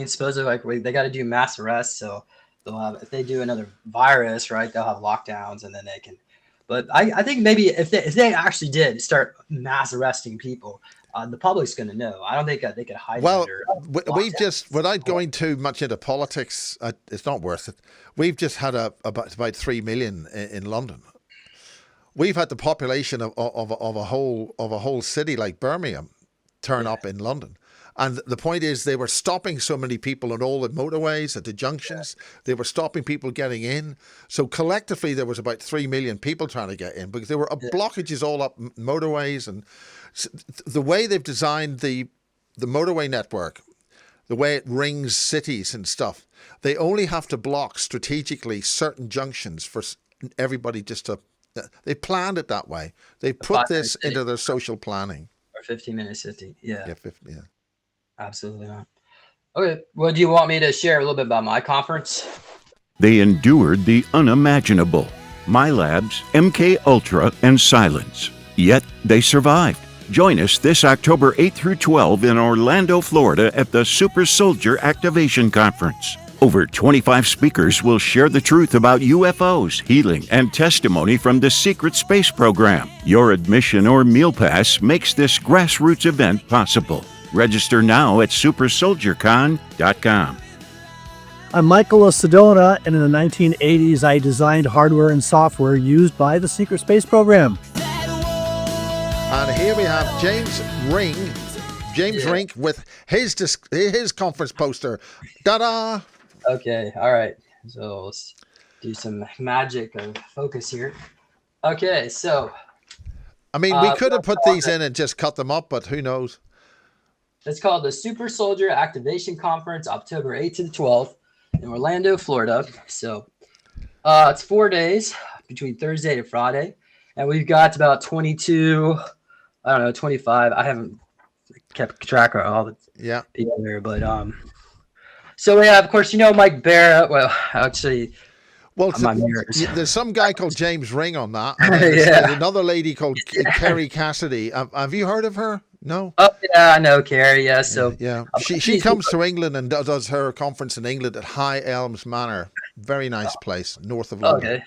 S1: supposedly they got to do mass arrests, so they'll have, if they do another virus, right, they'll have lockdowns, and then they can. But I think maybe if they actually did start mass arresting people, the public's going to know. I don't think they could hide.
S2: Well,
S1: under
S2: we've just, without going too much into politics, it's not worth it. We've just had about 3 million in London. We've had the population of a whole city like Birmingham turn up in London. And the point is, they were stopping so many people on all the motorways, at the junctions. They were stopping people getting in. So collectively, there was about 3 million people trying to get in because there were blockages all up motorways. And the way they've designed the motorway network, the way it rings cities and stuff, they only have to block strategically certain junctions for everybody just to... They planned it that way. They put this into their social planning.
S1: Or 15-minute city. Yeah.
S2: Yeah, 50, yeah.
S1: Absolutely not. Okay. Well, do you want me to share a little bit about my conference?
S4: They endured the unimaginable. MyLabs, MK Ultra, and silence. Yet they survived. Join us this October 8 through 12 in Orlando, Florida at the SuperSoldier Activation Conference. Over 25 speakers will share the truth about UFOs, healing, and testimony from the secret space program. Your admission or meal pass makes this grassroots event possible. Register now at supersoldiercon.com.
S5: I'm Michael Sedona, and in the 1980s, I designed hardware and software used by the secret space program.
S2: And here we have James Rink with his conference poster. Ta-da!
S1: Okay, all right. So let's do some magic of focus here. Okay, so...
S2: I mean, we could have put these in and just cut them up, but who knows?
S1: It's called the SuperSoldier Activation Conference, October 8th to the 12th in Orlando, Florida. So it's 4 days between Thursday to Friday. And we've got about 25. I haven't kept track of all the people there, but so we have, of course, Mike Barrett. Well, actually,
S2: there's some guy called James Ring on that. And there's another lady called Kerry Cassidy. Have you heard of her? No.
S1: Oh yeah, I know Kerry. Yeah, so
S2: she comes to England and does her conference in England at High Elms Manor. Very nice place north of London.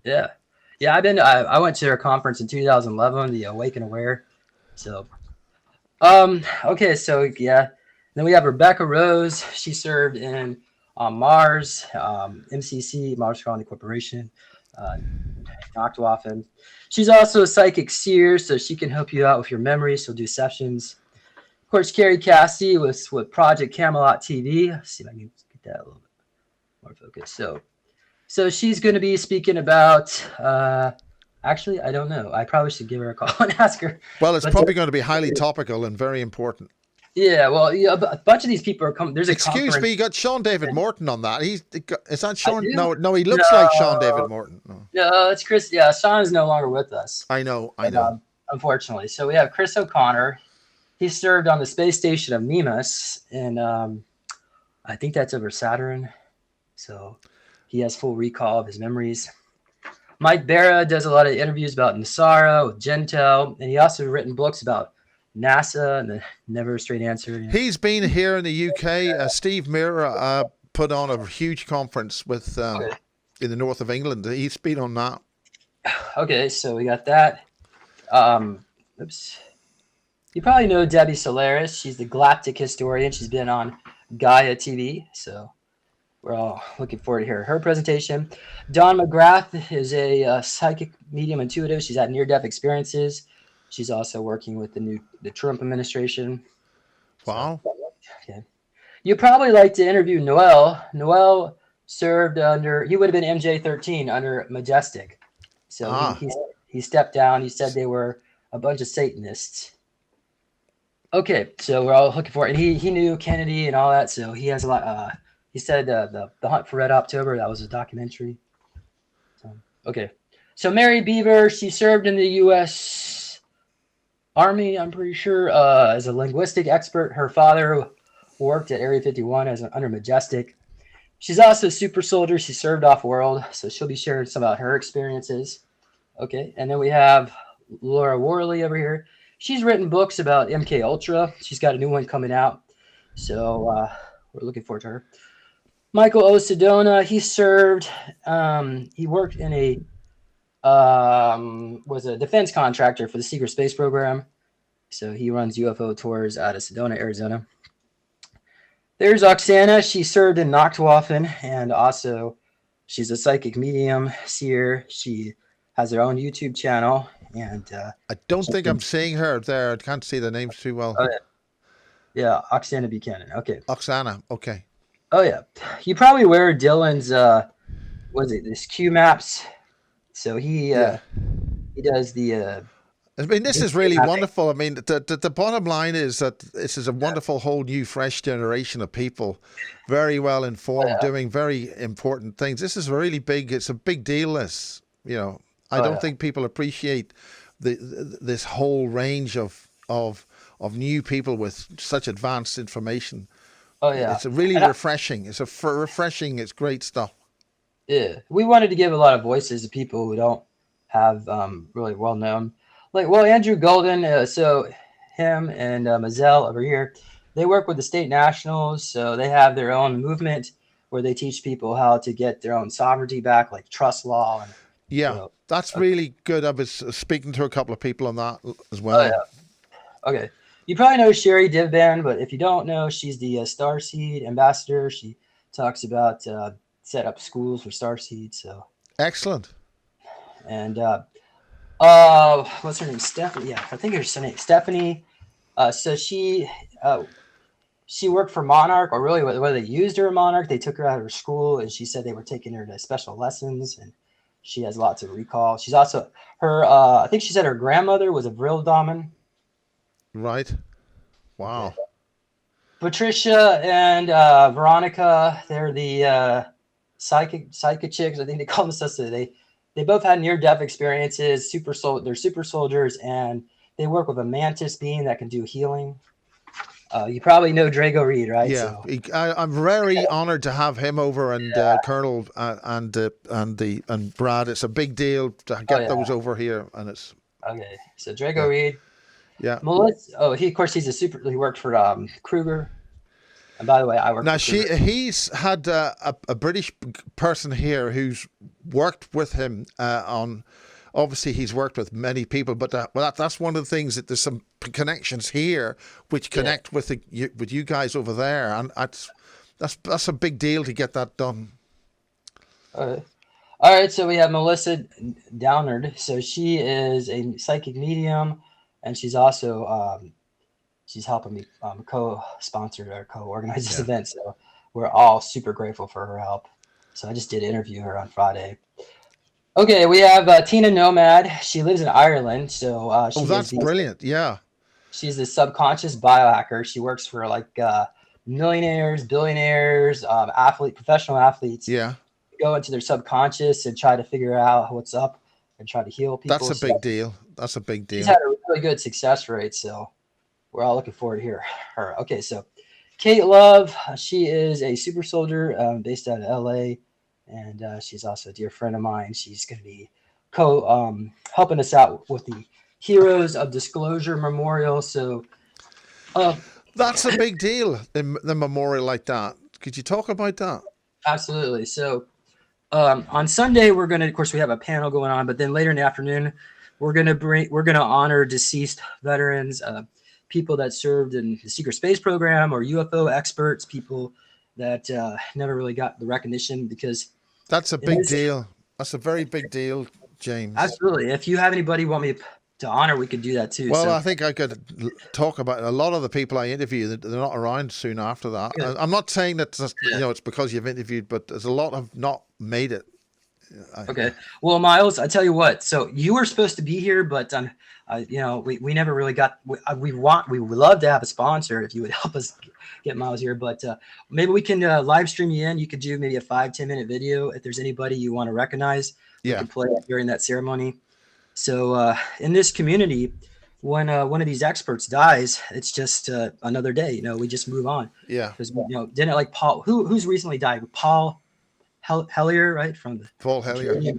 S1: Okay. Yeah. I went to her conference in 2011, the Awake and Aware. So, okay, so yeah. Then we have Rebecca Rose. She served in Mars, MCC, Mars Colony Corporation, Noctwaffen. She's also a psychic seer, so she can help you out with your memories. She'll do sessions. Of course, Carrie Cassidy with Project Camelot TV. Let's see if I can get that a little bit more focused. So she's going to be speaking about... actually, I don't know. I probably should give her a call and ask her.
S2: Well, it's probably going to be highly topical and very important.
S1: Yeah, well, a bunch of these people are coming. There's a
S2: Excuse
S1: conference.
S2: me, you got Sean David Morton on that. Is that Sean? No, he looks like Sean David Morton.
S1: No, it's Chris. Yeah, Sean is no longer with us.
S2: I know.
S1: Unfortunately. So we have Chris O'Connor. He served on the space station of Nemus, and I think that's over Saturn. So he has full recall of his memories. Mike Barra does a lot of interviews about NASARA with Gentel, and he also written books about NASA and the Never a Straight Answer.
S2: He's been here in the UK. Steve Mira put on a huge conference with in the north of England. He's been on that.
S1: Okay, so we got that. Oops. You probably know Debbie Solaris. She's the galactic historian. She's been on Gaia TV, so we're all looking forward to hear her presentation. Dawn McGrath is a psychic medium intuitive. She's had near-death experiences. She's also working with the Trump administration.
S2: Wow.
S1: So, okay. You'd probably like to interview Noel. Noel served he would have been MJ13 under Majestic. So he stepped down. He said they were a bunch of Satanists. Okay, so we're all looking for it. And he knew Kennedy and all that, so he has a lot. He said the Hunt for Red October, that was a documentary. So. Okay. So Mary Beaver, she served in the U.S. Army, I'm pretty sure, as a linguistic expert. Her father worked at Area 51 as under Majestic. She's also a super soldier. She served off-world, so she'll be sharing some about her experiences. Okay, and then we have Laura Worley over here. She's written books about MK Ultra. She's got a new one coming out, so we're looking forward to her. Michael O. Sedona, he served. He worked in a was a defense contractor for the secret space program. So he runs UFO tours out of Sedona, Arizona. There's Oksana. She served in Nachtwaffen, and also she's a psychic medium, seer. She has her own YouTube channel. And
S2: I don't think I'm seeing her there. I can't see the names too well.
S1: Oh, yeah, Oksana Buchanan. Okay.
S2: Oksana. Okay.
S1: Oh, yeah. You probably wear Dylan's, was it this Q Maps? So he does the...
S2: I mean, this is really wonderful. I mean, the bottom line is that this is a wonderful whole new fresh generation of people, very well informed, doing very important things. This is really big. It's a big deal. This, you know, I don't think people appreciate this whole range of new people with such advanced information.
S1: Oh yeah,
S2: it's really refreshing. It's refreshing. It's great stuff.
S1: Yeah, we wanted to give a lot of voices to people who don't have really well known. Like, well, Andrew Golden, so him and Mazel over here, they work with the state nationals, so they have their own movement where they teach people how to get their own sovereignty back, like trust law. And,
S2: yeah, you know, that's really good. I was speaking to a couple of people on that as well.
S1: Oh, yeah. Okay. You probably know Sherry Divban, but if you don't know, she's the Starseed ambassador. She talks about set up schools for Starseed. So
S2: excellent.
S1: And what's her name? Stephanie. Yeah, I think her name Stephanie. So she worked for Monarch, or really whether they used her at Monarch, they took her out of her school, and she said they were taking her to special lessons, and she has lots of recall. She's also I think she said her grandmother was a Vril Daman.
S2: Right. Wow.
S1: Patricia and Veronica, they're the psychic chicks. I think they call themselves. They both had near-death experiences. They're super soldiers, and they work with a mantis being that can do healing. You probably know Drago Reed, right?
S2: Yeah, so. I'm very honored to have him over, and Colonel and Brad. It's a big deal to get those over here, and it's
S1: okay. So Drago Reed.
S2: Yeah.
S1: Melissa. He worked for Kruger. And by the way, I work.
S2: Now he's had a British person here who's worked with him on. Obviously, he's worked with many people, but that's one of the things that there's some connections here which connect with you guys over there, and that's a big deal to get that done.
S1: All right. So we have Melissa Downard. So she is a psychic medium, and she's also she's helping me co-sponsor or co-organize this event. So we're all super grateful for her help. So I just did interview her on Friday. Okay, we have Tina Nomad. She lives in Ireland. So
S2: that's brilliant. Yeah.
S1: She's a subconscious biohacker. She works for like millionaires, billionaires, professional athletes.
S2: Yeah.
S1: Go into their subconscious and try to figure out what's up and try to heal people.
S2: That's a big deal. That's a big deal.
S1: She's had a really good success rate. So we're all looking forward to hear her. Okay, so Kate Love, she is a super soldier based out of LA, and she's also a dear friend of mine. She's going to be helping us out with the Heroes of Disclosure Memorial. So
S2: that's a big deal, the memorial like that. Could you talk about that?
S1: Absolutely. So on Sunday, we're going to, of course, we have a panel going on, but then later in the afternoon, we're going to honor deceased veterans, people that served in the secret space program, or UFO experts, people that never really got the recognition, because
S2: that's a big deal. That's a very big deal, James.
S1: Absolutely. If you have anybody you want me to honor, we could do that too.
S2: Well, I think I could talk about a lot of the people I interview. They're not around soon after that. Yeah. I'm not saying that it's because you've interviewed, but there's a lot have not made it.
S1: Okay. Well, Miles, I tell you what. So you were supposed to be here, but we never really got. We would love to have a sponsor if you would help us get Miles here, but maybe we can live stream you in. You could do maybe a 5-10 minute video if there's anybody you want to recognize. we
S2: Yeah.
S1: could play during that ceremony. So in this community, when one of these experts dies, it's just another day. You know, we just move on.
S2: Yeah.
S1: Because didn't like Paul, who's recently died? Paul Hellier, right, from the
S2: Paul Hellier.
S1: He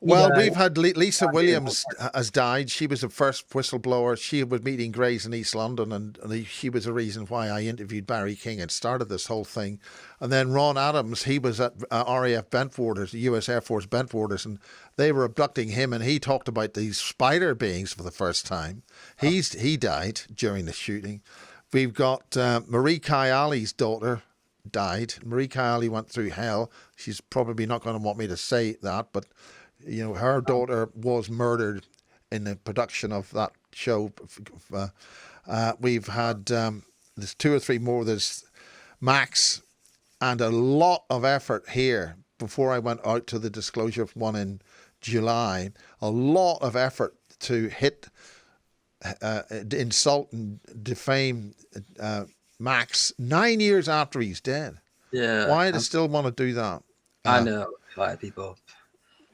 S2: Well,
S1: died.
S2: we've had Lisa Williams has died. She was the first whistleblower. She was meeting Grays in East London, and she was the reason why I interviewed Barry King and started this whole thing. And then Ron Adams, he was at RAF Bentwaters, the U.S. Air Force Bentwaters, and they were abducting him, and he talked about these spider beings for the first time. He died during the shooting. We've got Marie Kayali's daughter died. Marie Kayali went through hell. She's probably not going to want me to say that, but you know, her daughter was murdered in the production of that show. We've had there's 2 or 3 more. There's Max, and a lot of effort here before I went out to the disclosure one in July. A lot of effort to hit, insult and defame Max 9 years after he's dead.
S1: Yeah.
S2: Why do they still want to do that?
S1: I know why people.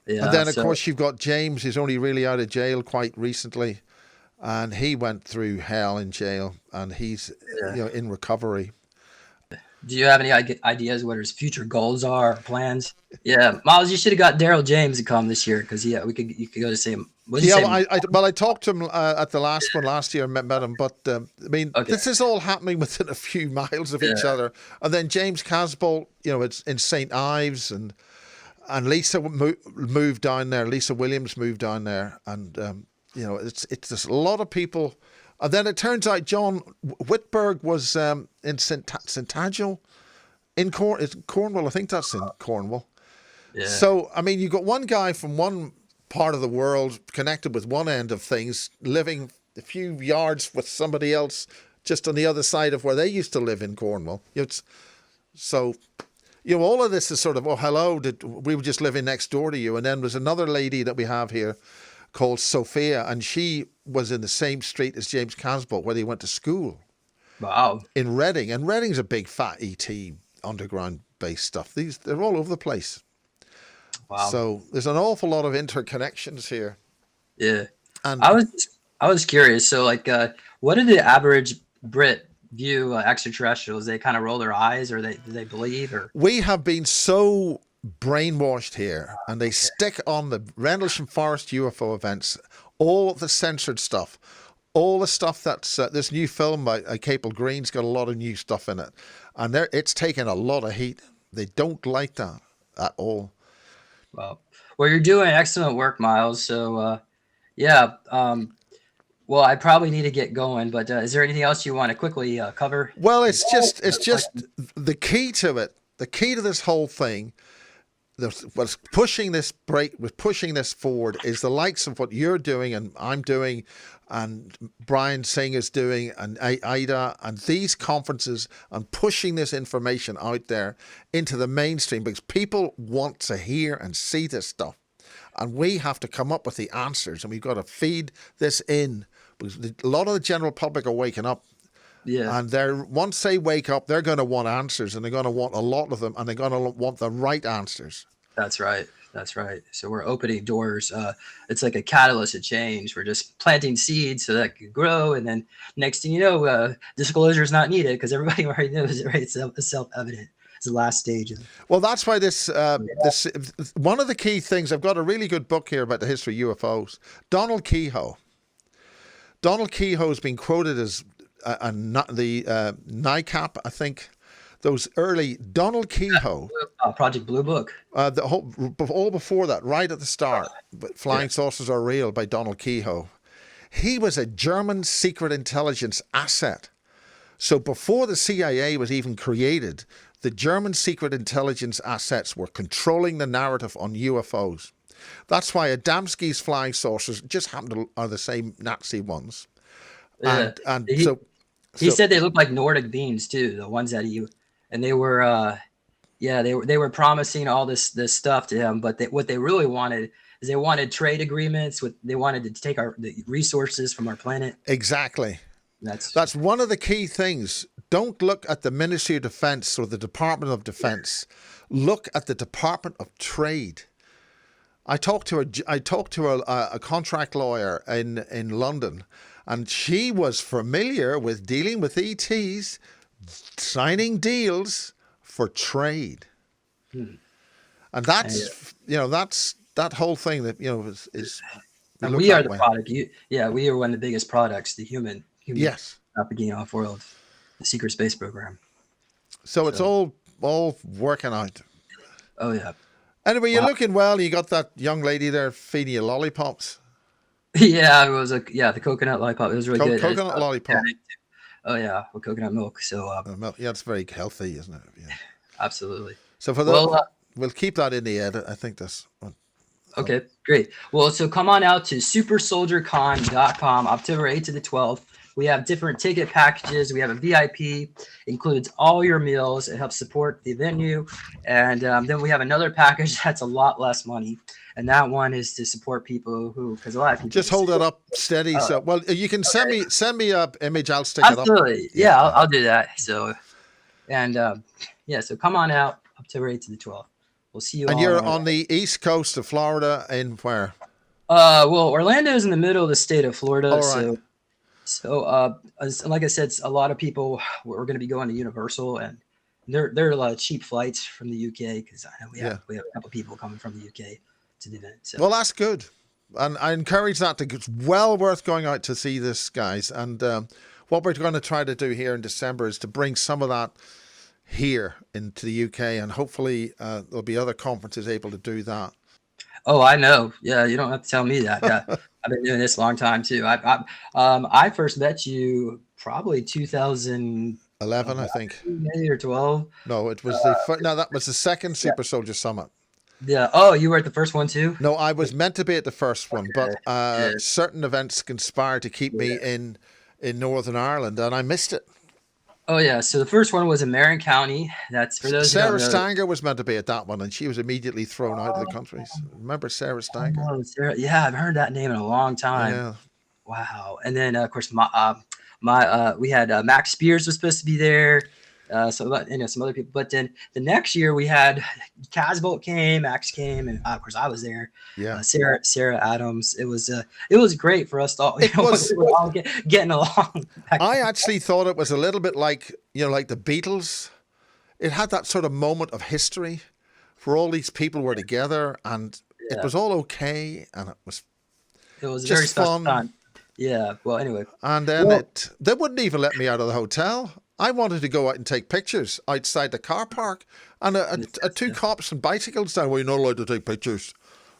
S1: Yeah,
S2: and then, of course, you've got James, who's only really out of jail quite recently, and he went through hell in jail, and he's in recovery.
S1: Do you have any ideas what his future goals are, plans? Yeah, Miles, you should have got Daryl James to come this year because you could go to see him.
S2: I talked to him at the last one last year, met him, but I mean, This is all happening within a few miles of each other. And then James Casbolt, it's in St. Ives, and Lisa moved down there. Lisa Williams moved down there, and it's just a lot of people. And then it turns out John Whitberg was in St. Tagil in Cornwall. I think that's in Cornwall. Yeah. So I mean, you got one guy from one part of the world connected with one end of things, living a few yards with somebody else just on the other side of where they used to live in Cornwall. All of this is sort of, hello, we were just living next door to you. And then there's another lady that we have here called Sophia, and she was in the same street as James Casbolt, where they went to school.
S1: Wow.
S2: In Reading. And Reading's a big fat ET underground-based stuff. They're all over the place.
S1: Wow.
S2: So there's an awful lot of interconnections here.
S1: Yeah.
S2: And
S1: I was curious. So, what did the average Brit view extraterrestrials? They kind of roll their eyes, or do they believe? Or
S2: we have been so brainwashed here, and they stick on the Rendlesham Forest UFO events, all the censored stuff, all the stuff that's this new film by Capel Green's got a lot of new stuff in it, and it's taken a lot of heat. They don't like that at all.
S1: Well, you're doing excellent work, Miles. So, well, I probably need to get going, but is there anything else you want to quickly cover?
S2: Well, it's just the key to it. The key to this whole thing, what's pushing this forward, is the likes of what you're doing and I'm doing, and Brian Singh is doing, and Ida, and these conferences, and pushing this information out there into the mainstream, because people want to hear and see this stuff, and we have to come up with the answers, and we've got to feed this in, because a lot of the general public are waking up. Yeah. And once they wake up, they're going to want answers, and they're going to want a lot of them, and they're going to want the right answers.
S1: That's right. So we're opening doors. It's like a catalyst of change. We're just planting seeds so that can grow, and then next thing you know, disclosure is not needed because everybody already knows it. Right? It's self-evident. It's the last stage.
S2: Well, that's why this one of the key things. I've got a really good book here about the history of UFOs. Donald Kehoe. Donald Kehoe has been quoted as the NICAP, I think. Those early Donald Kehoe,
S1: Project Blue Book,
S2: all before that, right at the start. But Flying Saucers Are Real by Donald Kehoe. He was a German secret intelligence asset. So before the CIA was even created, the German secret intelligence assets were controlling the narrative on UFOs. That's why Adamski's flying saucers just are the same Nazi ones.
S1: Yeah. He said they looked like Nordic beings too, the ones that and they were they were promising all this stuff to him, but what they really wanted is they wanted trade agreements they wanted to take the resources from our planet.
S2: Exactly. That's one of the key things. Don't look at the Ministry of Defense or the Department of Defense. Look at the Department of Trade. I talked to a contract lawyer in London, and she was familiar with dealing with ETs, signing deals for trade. And that's that's that whole thing that is
S1: and we are the product. We are one of the biggest products, the human
S2: yes
S1: propagating off world, the secret space program.
S2: So it's all working out.
S1: Oh yeah.
S2: Anyway, you're looking well. You got that young lady there feeding you lollipops.
S1: Yeah, it was the coconut lollipop. It was really good.
S2: Coconut lollipop.
S1: Oh yeah, with coconut milk. So
S2: yeah, it's very healthy, isn't it? Yeah.
S1: Absolutely.
S2: So we'll keep that in the edit. I think that's
S1: okay. Great. Well, so come on out to SuperSoldierCon.com, October 8th to the 12th. We have different ticket packages. We have a VIP, includes all your meals. It helps support the venue. And then we have another package that's a lot less money. And that one is to support people because a lot of people
S2: just hold it up steady. You can send me a image. I'll stick it up.
S1: Absolutely. Yeah, I'll do that. So, and so come on out October 8th to the 12th. We'll see you.
S2: And you're on the east coast of Florida, in where?
S1: Well, Orlando is in the middle of the state of Florida.
S2: All right.
S1: So, like I said, a lot of people we're going to be going to Universal, and there are a lot of cheap flights from the UK because I know we have a couple people coming from the UK to the event. So.
S2: Well, that's good, and I encourage that. It's well worth going out to see this, guys. And what we're going to try to do here in December is to bring some of that here into the UK, and hopefully there'll be other conferences able to do that.
S1: Oh, I know. Yeah, you don't have to tell me that. Yeah, I've been doing this a long time too. I first met you probably 2011,
S2: I think,
S1: maybe, or 12.
S2: No, it was that was the second Super Soldier Summit.
S1: Yeah. Oh, you were at the first one too?
S2: No, I was meant to be at the first one, but certain events conspired to keep me in Northern Ireland, and I missed it.
S1: Oh yeah, so the first one was in Marin County. That's for those.
S2: Sarah Stanger was meant to be at that one, and she was immediately thrown out of the country. Remember Sarah Stanger?
S1: Oh, Sarah, yeah, I've heard that name in a long time.
S2: Yeah.
S1: Wow. And then of course we had Max Spears was supposed to be there. Some other people, but then the next year we had Casbolt came, Max came, and of course I was there.
S2: Yeah,
S1: Sarah Adams. It was great for us to all. We were all getting along.
S2: I actually thought it was a little bit like like the Beatles. It had that sort of moment of history, where all these people were together, and it was all okay, and it was
S1: just
S2: very
S1: fun.
S2: Time.
S1: Yeah. Well, anyway.
S2: And then they wouldn't even let me out of the hotel. I wanted to go out and take pictures outside the car park, and two cops and bicycles down. Well, you're not allowed to take pictures.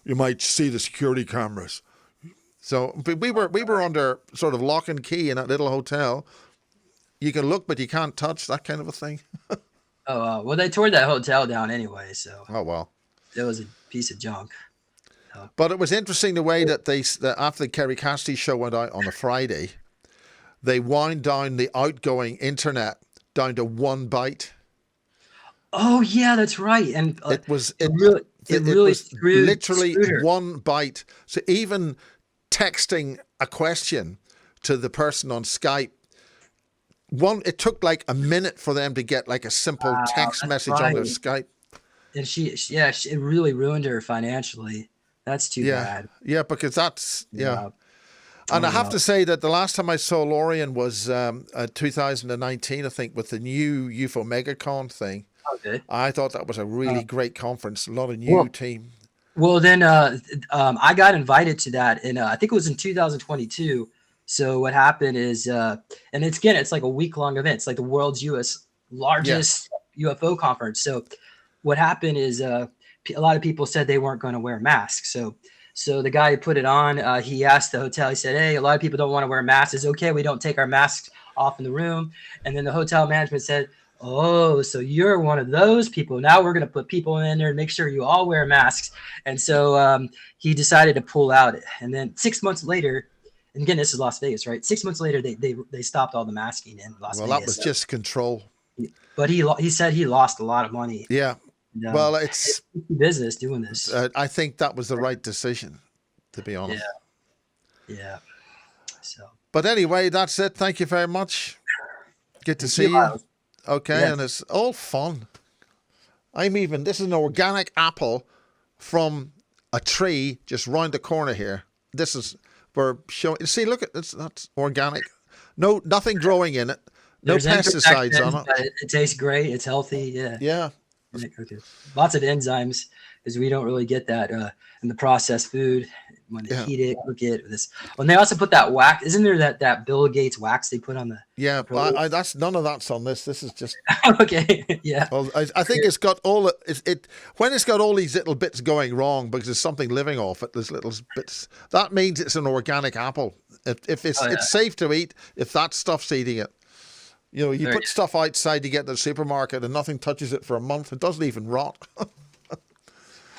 S2: You might see the security cameras. So we were under sort of lock and key in that little hotel. You can look, but you can't touch, that kind of a thing.
S1: Well, they tore that hotel down anyway, so.
S2: Oh well.
S1: It was a piece of junk.
S2: But it was interesting the way that after the Kerry Cassidy show went out on a Friday, they wound down the outgoing internet down to 1 byte.
S1: Oh yeah, that's right. And
S2: it was
S1: literally
S2: 1 byte. So even texting a question to the person on Skype, it took like a minute for them to get like a simple text message on their Skype.
S1: And it really ruined her financially. That's too bad.
S2: Yeah, because that's And I have to say that the last time I saw Lorien was 2019, I think, with the new UFO MegaCon thing.
S1: Okay.
S2: I thought that was a really great conference. A lot of new team.
S1: Well, then I got invited to that, and I think it was in 2022. So what happened is, and it's like a week-long event. It's like the world's largest UFO conference. So what happened is a lot of people said they weren't going to wear masks. So the guy who put it on, he asked the hotel, he said, hey, a lot of people don't want to wear masks. It's okay. We don't take our masks off in the room. And then the hotel management said, oh, so you're one of those people. Now we're going to put people in there and make sure you all wear masks. And so he decided to pull out. And then 6 months later, and again, this is Las Vegas, right? 6 months later, they stopped all the masking in Las Vegas.
S2: Well, that was just control.
S1: But he said he lost a lot of money.
S2: Yeah. Well, it's
S1: business doing this.
S2: I think that was the right decision, to be honest.
S1: Yeah. So.
S2: But anyway, that's it. Thank you very much. Good to see you. Okay, and it's all fun. This is an organic apple from a tree just round the corner here. This is, we're showing, see, look at this, that's organic. No, nothing growing in it. No
S1: There's
S2: pesticides
S1: imperfections,
S2: on it.
S1: but it tastes great. It's healthy. Yeah.
S2: Yeah.
S1: Okay. Lots of enzymes, because we don't really get that in the processed food when they heat it, cook it. This when they also put that wax. Isn't there that Bill Gates wax they put on the?
S2: Yeah, that's none of that's on this. This is just
S1: Okay. Yeah.
S2: well, I think it's got all it when it's got all these little bits going wrong because there's something living off it. There's little bits. That means it's an organic apple. If it's it's safe to eat, if that stuff's eating it. You know, you put stuff outside to get to the supermarket and nothing touches it for a month. It doesn't even rot.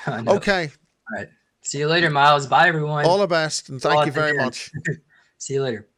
S2: Okay.
S1: All right. See you later, Miles. Bye, everyone.
S2: All the best, and thank you very much.
S1: See you later.